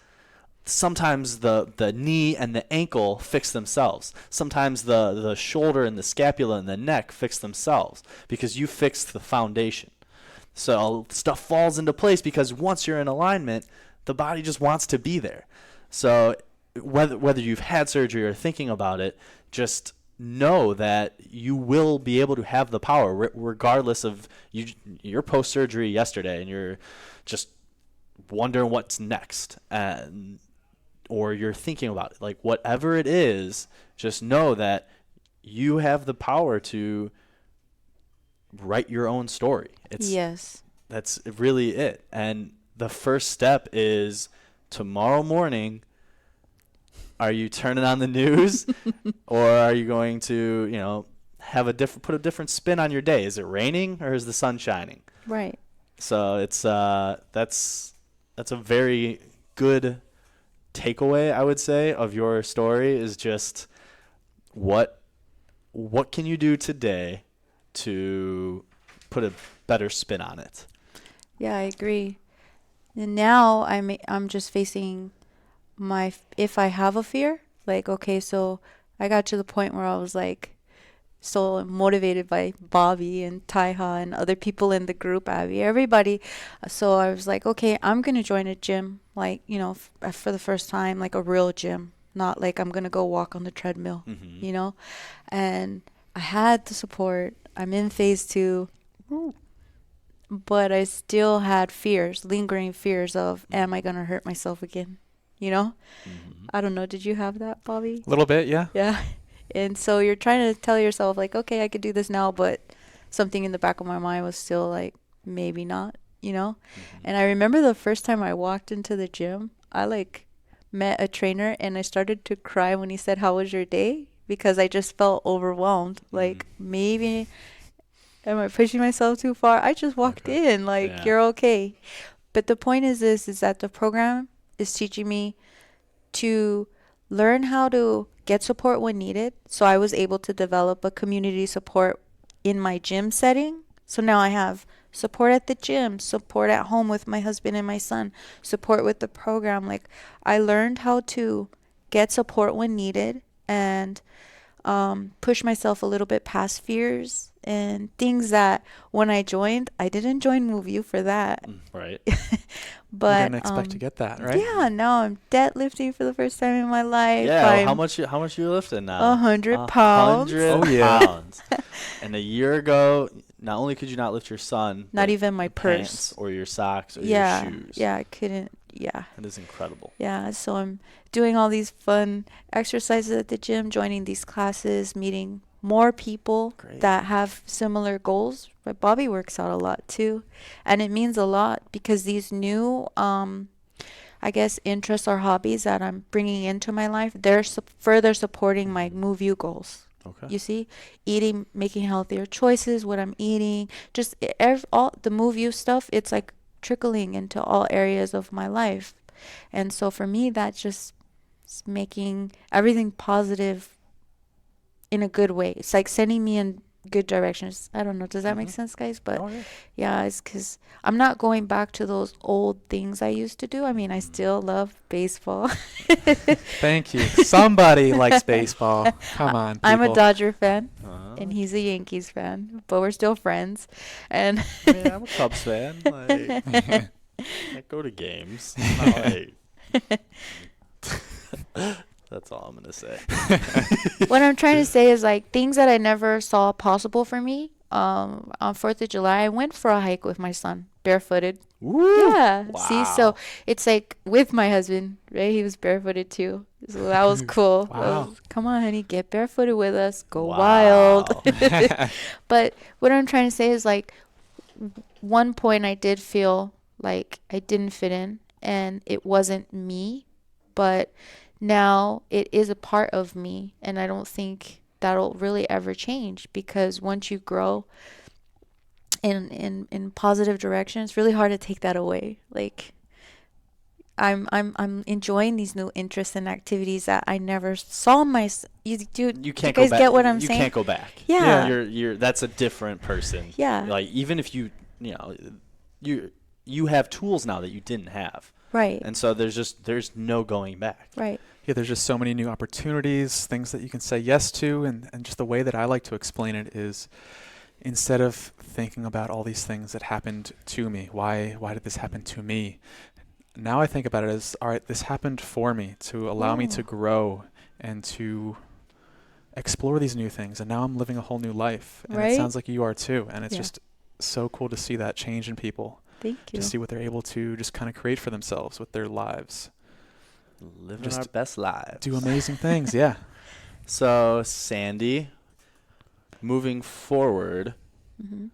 sometimes the knee and the ankle fix themselves. Sometimes the shoulder and the scapula and the neck fix themselves because you fixed the foundation. So stuff falls into place because once you're in alignment, the body just wants to be there. So whether you've had surgery or thinking about it, just know that you will be able to have the power regardless of your post-surgery yesterday and you're just wondering what's next, or you're thinking about it. Like, whatever it is, just know that you have the power to write your own story. Yes. That's really it. And the first step is tomorrow morning, are you turning on the news or are you going to, put a different spin on your day? Is it raining or is the sun shining? Right. So it's that's a very good takeaway, I would say, of your story, is just what can you do today to put a better spin on it? Yeah, I agree. And now I'm just facing if I have a fear, like, okay, so I got to the point where I was like so motivated by Bobby and Taiha and other people in the group, Abby, everybody. So I was like, okay, I'm going to join a gym, like, for the first time, like a real gym, not like I'm going to go walk on the treadmill, and I had the support. I'm in phase 2. But I still had lingering fears of, am I going to hurt myself again? I don't know. Did you have that, Bobby? A little bit, yeah. Yeah. And so you're trying to tell yourself, like, okay, I could do this now, but something in the back of my mind was still like, maybe not. And I remember the first time I walked into the gym, I like met a trainer and I started to cry when he said, how was your day? Because I just felt overwhelmed. Like, maybe, am I pushing myself too far? I just walked in, like, Yeah. You're okay. But the point is that the program is teaching me to learn how to get support when needed. So I was able to develop a community support in my gym setting. So now I have support at the gym, support at home with my husband and my son, support with the program. Like, I learned how to get support when needed and push myself a little bit past fears and things that when I joined, I didn't join MoveU for that. Right. But you didn't expect to get that, right? Yeah, now I'm deadlifting for the first time in my life. Yeah, how much you lifting now? 100 pounds. 100 Oh, yeah. pounds. And a year ago, not only could you not lift your son, Not but even my your purse. pants or your socks or Yeah, your shoes. yeah, I couldn't. Yeah, That is incredible. yeah. So I'm doing all these fun exercises at the gym, joining these classes, meeting more people Great. that have similar goals. But Bobby works out a lot too, and it means a lot because these new, I guess, interests or hobbies that I'm bringing into my life, they're further supporting my MoveU goals. Okay. You see, making healthier choices, what I'm eating, just all the MoveU stuff. It's like trickling into all areas of my life, and so for me, that's just making everything positive in a good way. It's like sending me in good directions. I don't know. Does that make sense, guys? But Oh, yeah. yeah, it's because I'm not going back to those old things I used to do. I mean, I still love baseball. Thank you. Somebody likes baseball. Come on, people. I'm a Dodger fan, Uh-huh. and he's a Yankees fan, but we're still friends. And I mean, I'm a Cubs fan. Like, I go to games. It's not like- That's all I'm gonna say. what I'm trying to say is like things that I never saw possible for me. On 4th of July, I went for a hike with my son, barefooted. Woo! Yeah. Wow. See, so it's like with my husband, right? He was barefooted too. So that was cool. Wow. Come on, honey, get barefooted with us. Go Wow. wild. But what I'm trying to say is like one point I did feel like I didn't fit in and it wasn't me, but now it is a part of me, and I don't think that'll really ever change because once you grow in positive direction, it's really hard to take that away. Like I'm enjoying these new interests and activities that I never saw you You can't can't you go guys back. get what I'm you saying? can't go back. Yeah. You're that's a different person. Yeah. Like even if you have tools now that you didn't have. Right. And so there's no going back. Right. Yeah, there's just so many new opportunities, things that you can say yes to, and just the way that I like to explain it is instead of thinking about all these things that happened to me, why did this happen to me? Now I think about it as, all right, this happened for me to allow me to grow and to explore these new things, and now I'm living a whole new life. And Right? it sounds like you are too, and it's Yeah. just so cool to see that change in people, Thank you. to see what they're able to just kind of create for themselves with their lives. Living Just our best lives. Do amazing things, yeah. So Sandy, moving forward, Mm-hmm.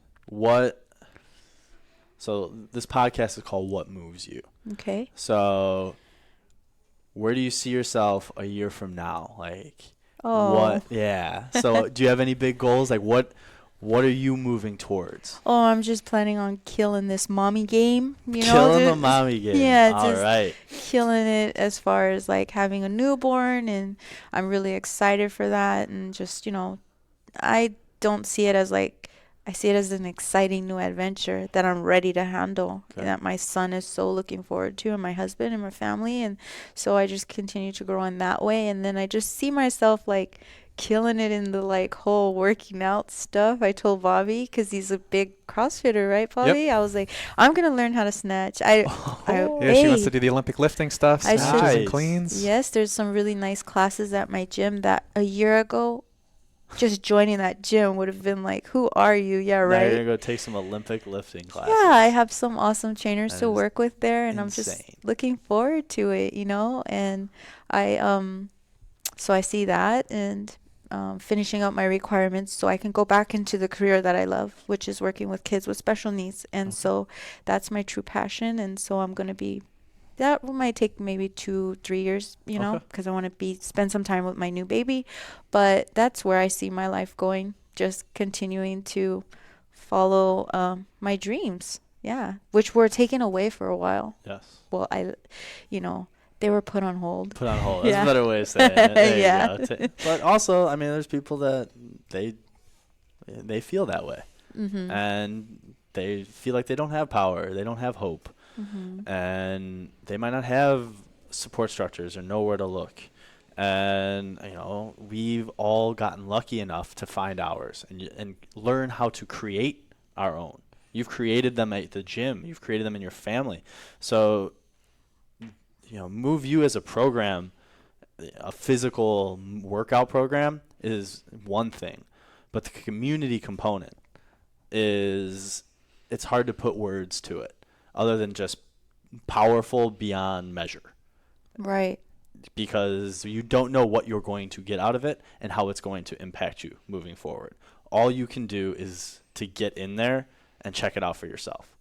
So this podcast is called What Moves You. Okay. So where do you see yourself a year from now? Like Oh. what? Yeah. So do you have any big goals? Like What are you moving towards? Oh, I'm just planning on killing this mommy game. Killing the mommy game. Yeah, All just right. killing it as far as like having a newborn, and I'm really excited for that. And just, I don't see it as like, I see it as an exciting new adventure that I'm ready to handle, Okay. and that my son is so looking forward to, and my husband and my family. And so I just continue to grow in that way. And then I just see myself like killing it in the like whole working out stuff. I told Bobby, because he's a big CrossFitter, right, Bobby? I was like, I'm gonna learn how to snatch. Yeah, she wants to do the Olympic lifting stuff, I snatches should- and cleans. Yes, there's some really nice classes at my gym that a year ago, just joining that gym would have been like, who are you? Yeah, Now you're right. gonna go take some Olympic lifting classes. Yeah, I have some awesome trainers That to is work with there, and I'm insane. just looking forward to it, and I so I see that, and finishing up my requirements so I can go back into the career that I love, which is working with kids with special needs. And Okay. so that's my true passion, and so I'm going to be, that might take maybe 2-3 years, Okay. because I want to spend some time with my new baby. But that's where I see my life going, just continuing to follow my dreams. Yeah, which were taken away for a while. Yes. Well, they were put on hold. Put on hold. That's Yeah. a better way of saying it. There you Yeah. go. But also, I mean, there's people that they feel that way, Mm-hmm. and they feel like they don't have power, they don't have hope, Mm-hmm. and they might not have support structures or know where to look. And we've all gotten lucky enough to find ours and learn how to create our own. You've created them at the gym. You've created them in your family. So, MoveU as a program, a physical workout program, is one thing, but the community component it's hard to put words to it other than just powerful beyond measure, Right. because you don't know what you're going to get out of it and how it's going to impact you moving forward. All you can do is to get in there and check it out for yourself.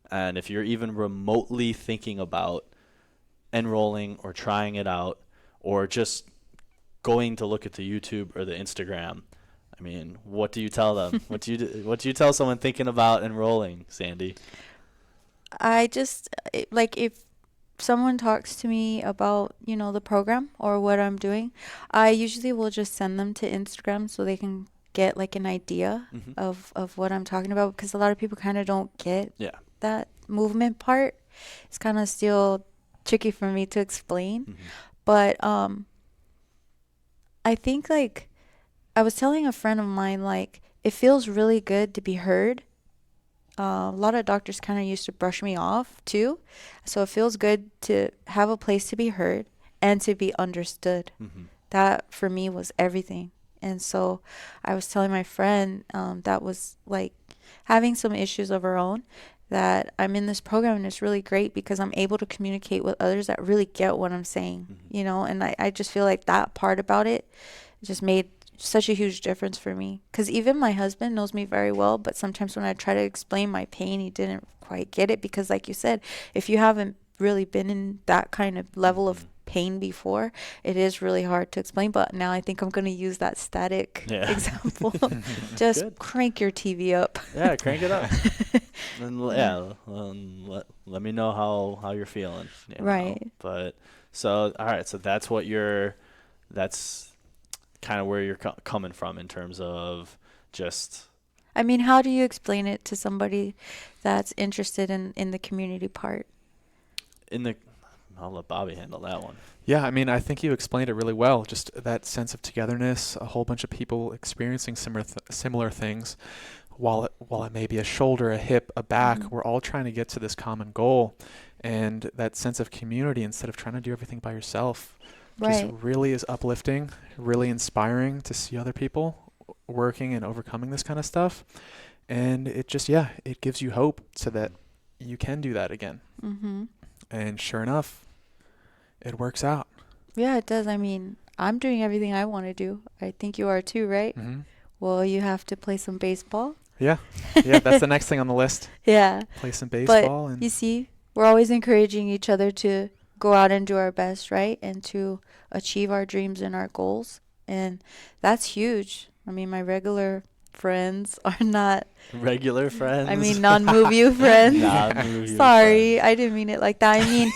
And if you're even remotely thinking about enrolling or trying it out, or just going to look at the YouTube or the Instagram, I mean, what do you tell them? What do you tell someone thinking about enrolling, Sandy? Like, if someone talks to me about, the program or what I'm doing, I usually will just send them to Instagram so they can get like an idea Mm-hmm. of what I'm talking about, because a lot of people kind of don't get Yeah. that movement part. It's kind of still tricky for me to explain. Mm-hmm. But I think, like, I was telling a friend of mine, like, it feels really good to be heard. A lot of doctors kind of used to brush me off too. So it feels good to have a place to be heard and to be understood. Mm-hmm. That for me was everything. And so I was telling my friend that was like having some issues of her own, that I'm in this program, and it's really great because I'm able to communicate with others that really get what I'm saying, Mm-hmm. and I just feel like that part about it just made such a huge difference for me. Because even my husband knows me very well, but sometimes when I try to explain my pain, he didn't quite get it, because like you said, if you haven't really been in that kind of level of pain before, it is really hard to explain. But now I think I'm going to use that static example. Just Good. crank your TV up. Yeah, crank it up. And let me know how you're feeling. Right. But so all right, so that's that's kind of where you're coming from in terms of just. I mean, how do you explain it to somebody that's interested in the community part? I'll let Bobby handle that one. Yeah, I mean, I think you explained it really well. Just that sense of togetherness, a whole bunch of people experiencing similar things. While it may be a shoulder, a hip, a back, Mhm. we're all trying to get to this common goal. And that sense of community, instead of trying to do everything by yourself, just Right. really is uplifting, really inspiring to see other people working and overcoming this kind of stuff. And it just, it gives you hope so that you can do that again. Mm-hmm. And sure enough, it works out. Yeah, it does. I mean, I'm doing everything I want to do. I think you are too, right? Mm-hmm. Well, you have to play some baseball. Yeah, that's the next thing on the list. Yeah. Play some baseball. You see, we're always encouraging each other to go out and do our best, right? And to achieve our dreams and our goals. And that's huge. I mean, my regular friends are not, Regular friends. I mean, non-MoveU friends. Non-MoveU Sorry, friends. I didn't mean it like that. I mean,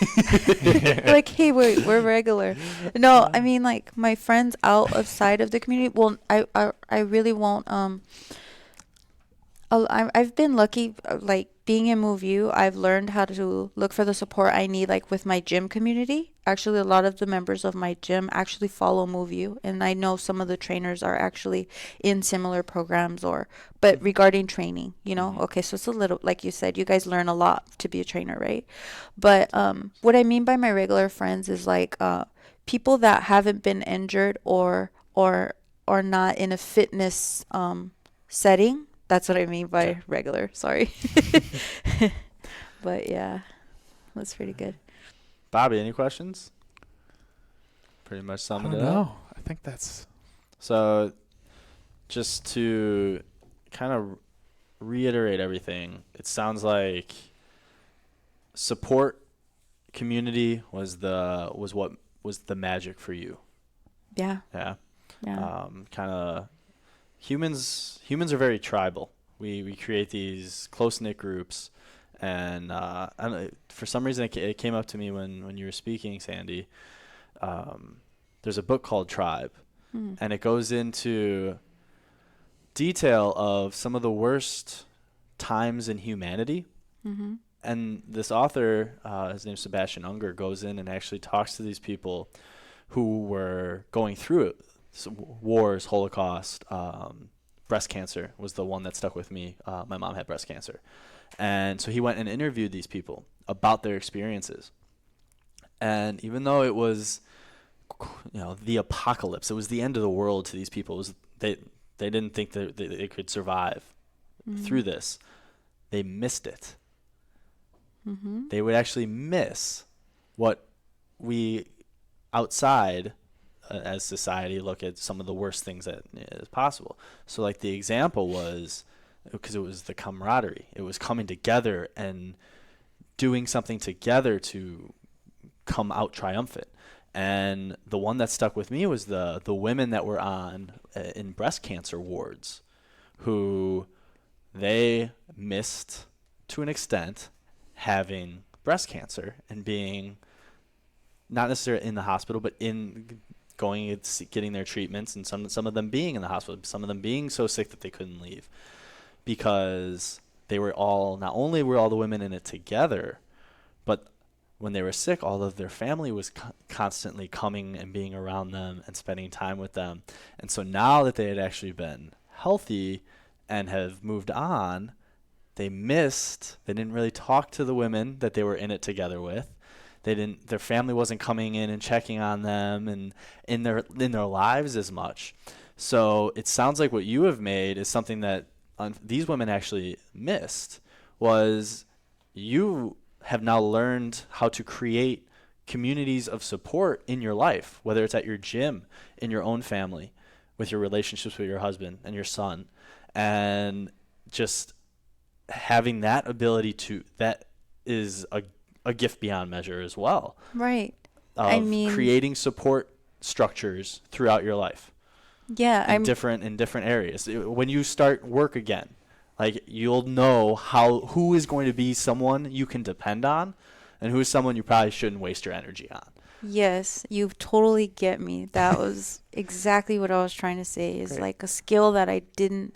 like, hey, we're regular. No, I mean, like, my friends outside of the community. Well, I really won't. I've been lucky, like being in MoveU, I've learned how to look for the support I need, like with my gym community. Actually, a lot of the members of my gym actually follow MoveU, and I know some of the trainers are actually in similar programs but regarding training, okay, so it's a little, like you said, you guys learn a lot to be a trainer, right? But what I mean by my regular friends is like people that haven't been injured or not in a fitness setting. That's what I mean by Okay. regular. Sorry. But yeah, that's pretty good. Bobby, any questions? Pretty much I summing don't it up. know. I think that's So just to kind of reiterate everything, it sounds like support community was what was the magic for you. Yeah. Yeah. Yeah. Kind of humans are very tribal. We create these close-knit groups, and I don't know, for some reason it came up to me when you were speaking, Sandy. There's a book called Tribe, and it goes into detail of some of the worst times in humanity. Mm-hmm. And this author, his name's Sebastian Unger, goes in and actually talks to these people who were going through it. So wars, Holocaust, breast cancer was the one that stuck with me. My mom had breast cancer. And so he went and interviewed these people about their experiences. And even though it was, the apocalypse, it was the end of the world to these people. It was, they didn't think that they could survive through this. They missed it. Mm-hmm. They would actually miss what we outside as society look at some of the worst things that is possible. So like the example was, because it was the camaraderie, it was coming together and doing something together to come out triumphant. And the one that stuck with me was the women that were on in breast cancer wards, who they missed to an extent having breast cancer and being not necessarily in the hospital, but in going and getting their treatments, and some of them being in the hospital, some of them being so sick that they couldn't leave, because they were all, not only were all the women in it together, but when they were sick, all of their family was constantly coming and being around them and spending time with them. And so now that they had actually been healthy and have moved on, they didn't really talk to the women that they were in it together with. Their family wasn't coming in and checking on them and in their lives as much. So it sounds like what you have made is something that these women actually missed, was you have now learned how to create communities of support in your life, whether it's at your gym, in your own family, with your relationships with your husband and your son, and just having that ability that is a gift beyond measure as well. Right. Of creating support structures throughout your life. Yeah. In different areas. When you start work again, like, you'll know who is going to be someone you can depend on and who is someone you probably shouldn't waste your energy on. Yes, you totally get me. That was exactly what I was trying to say. Is Great. like a skill that I didn't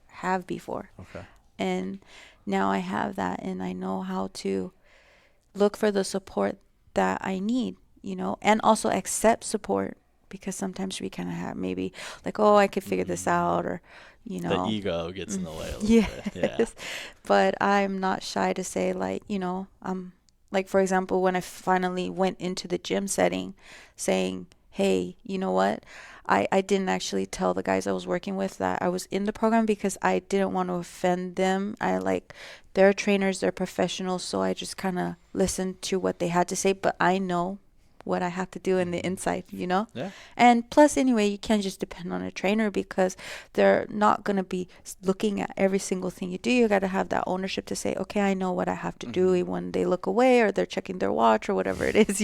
have before. Okay. And now I have that, and I know how to look for the support that I need, and also accept support, because sometimes we kind of have maybe like, oh, I could figure this out, or, The ego gets in the way a little yes. bit. Yeah. But I'm not shy to say, like, like, for example, when I finally went into the gym setting saying, hey, you know what? I didn't actually tell the guys I was working with that I was in the program, because I didn't want to offend them. They're trainers, they're professionals, so I just kind of listened to what they had to say, but I know what I have to do in the inside, Yeah. And plus, anyway, you can't just depend on a trainer, because they're not going to be looking at every single thing you do. You got to have that ownership to say, okay, I know what I have to do when they look away or they're checking their watch or whatever it is,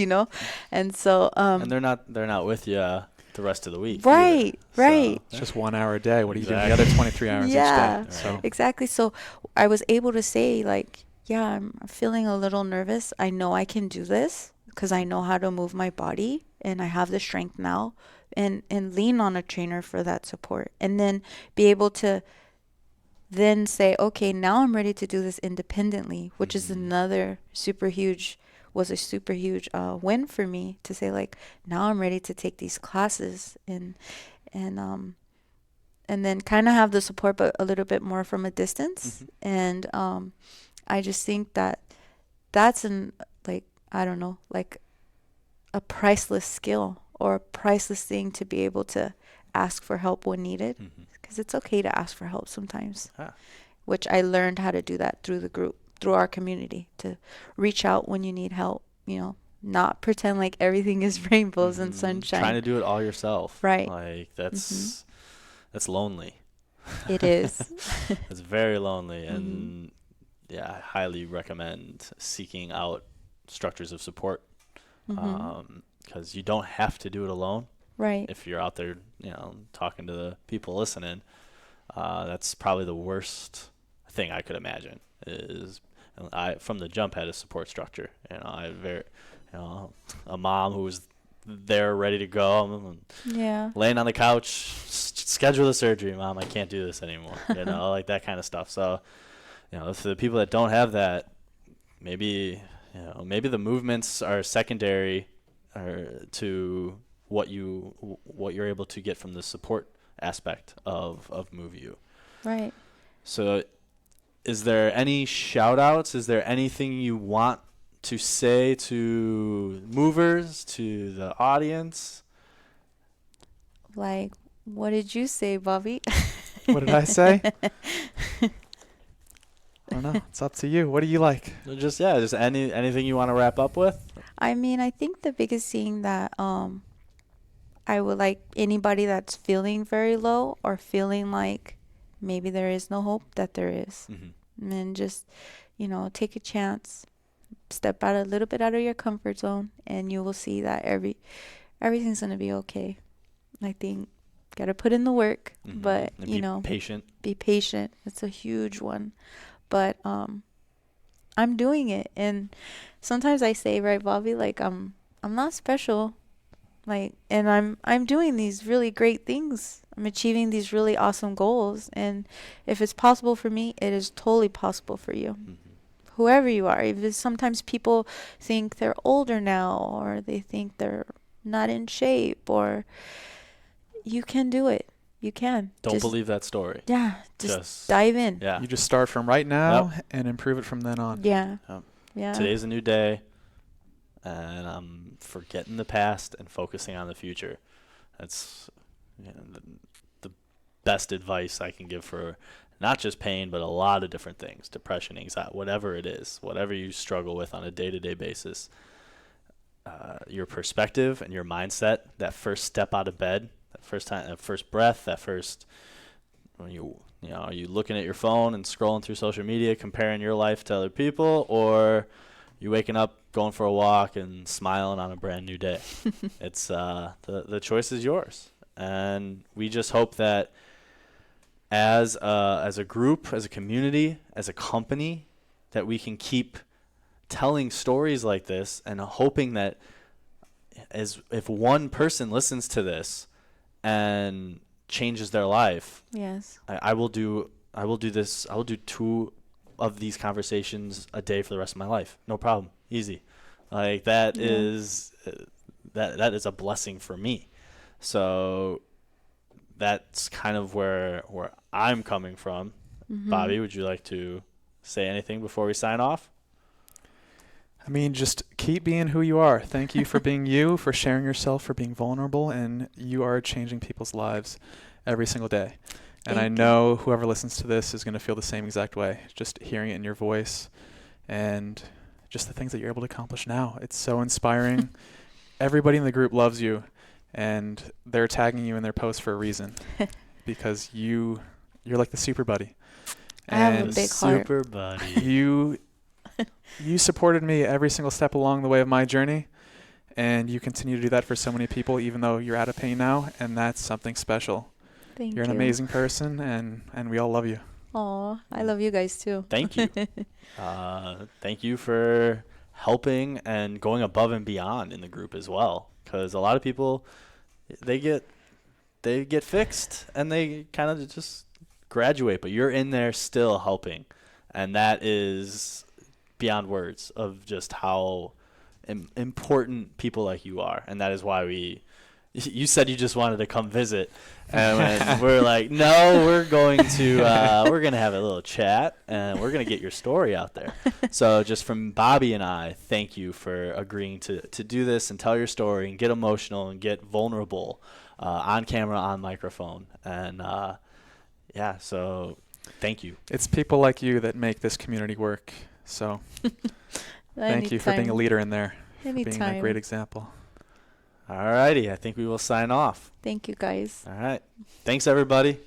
And so and they're not with you the rest of the week. Right, either. right. It's just 1 hour a day. What do you do Exactly. the other 23 hours Yeah. each day? So Exactly. So I was able to say, like, yeah, I'm feeling a little nervous. I know I can do this because I know how to move my body and I have the strength now, and lean on a trainer for that support. And then be able to then say, okay, now I'm ready to do this independently, which is another was a super huge win for me, to say, like, now I'm ready to take these classes and then kind of have the support, but a little bit more from a distance. And I just think that that's I don't know, like a priceless skill or a priceless thing to be able to ask for help when needed, because it's okay to ask for help sometimes, which I learned how to do that through the group, through our community, to reach out when you need help, not pretend like everything is rainbows and sunshine. Trying to do it all yourself. Right. Like that's lonely. It is. It's very lonely. And yeah, I highly recommend seeking out structures of support, because you don't have to do it alone. Right. If you're out there, talking to the people listening, that's probably the worst thing I could imagine. Is I from the jump had a support structure. I had a mom who was there ready to go. Yeah. Laying on the couch, schedule the surgery, Mom. I can't do this anymore. Like that kind of stuff. So, for the people that don't have that, maybe the movements are secondary to what you're able to get from the support aspect of MoveU. Right. So, is there any shout outs? Is there anything you want to say to movers, to the audience? Like, what did you say, Bobby? what did I say? I don't know. It's up to you. What do you like? Just anything you want to wrap up with? I mean, I think the biggest thing that I would like anybody that's feeling very low or feeling like maybe there is no hope, that there is. And then just, take a chance, step out a little bit out of your comfort zone, and you will see that everything's going to be okay. I think got to put in the work, but, and be patient. It's a huge one. But I'm doing it. And sometimes I say, right, Bobby, like, I'm not special. Like, and I'm doing these really great things. I'm achieving these really awesome goals. And if it's possible for me, it is totally possible for you. Whoever you are. Sometimes people think they're older now, or they think they're not in shape, or you can do it. You can. Don't believe that story. Yeah. Just dive in. Yeah. You just start from right now and improve it from then on. Yeah. Yeah. Today's a new day, and I'm forgetting the past and focusing on the future. That's the best advice I can give for not just pain, but a lot of different things, depression, anxiety, whatever it is, whatever you struggle with on a day-to-day basis. Your perspective and your mindset, that first step out of bed, that first breath, when are you looking at your phone and scrolling through social media, comparing your life to other people, or you waking up, going for a walk, and smiling on a brand new day? It's the choice is yours, and we just hope that as a group, as a community, as a company, that we can keep telling stories like this, and hoping that if one person listens to this and changes their life, yes, I will do this. I will do 2 of these conversations a day for the rest of my life. No problem. Easy. Like that is that is a blessing for me. So that's kind of where I'm coming from. Bobby, would you like to say anything before we sign off? I mean, just keep being who you are. Thank you for being you, for sharing yourself, for being vulnerable, and you are changing people's lives every single day. And I know whoever listens to this is going to feel the same exact way, just hearing it in your voice and just the things that you're able to accomplish now. It's so inspiring. Everybody in the group loves you, and they're tagging you in their posts for a reason, because you're like the super buddy. I have a big heart. Super buddy. You supported me every single step along the way of my journey, and you continue to do that for so many people, even though you're out of pain now, and that's something special. Thank you. You're an amazing person, and we all love you. Aw, I love you guys too. Thank you. Thank you for helping and going above and beyond in the group as well, because a lot of people, they get fixed and they kind of just graduate, but you're in there still helping, and that is beyond words of just how important people like you are. And that is why you said you just wanted to come visit, and we're like, no, we're going to have a little chat, and we're going to get your story out there. So just from Bobby and I, thank you for agreeing to do this and tell your story and get emotional and get vulnerable on camera, on microphone. And so thank you. It's people like you that make this community work. So thank you for being a leader in there, for being a great example. All righty. I think we will sign off. Thank you, guys. All right. Thanks, everybody.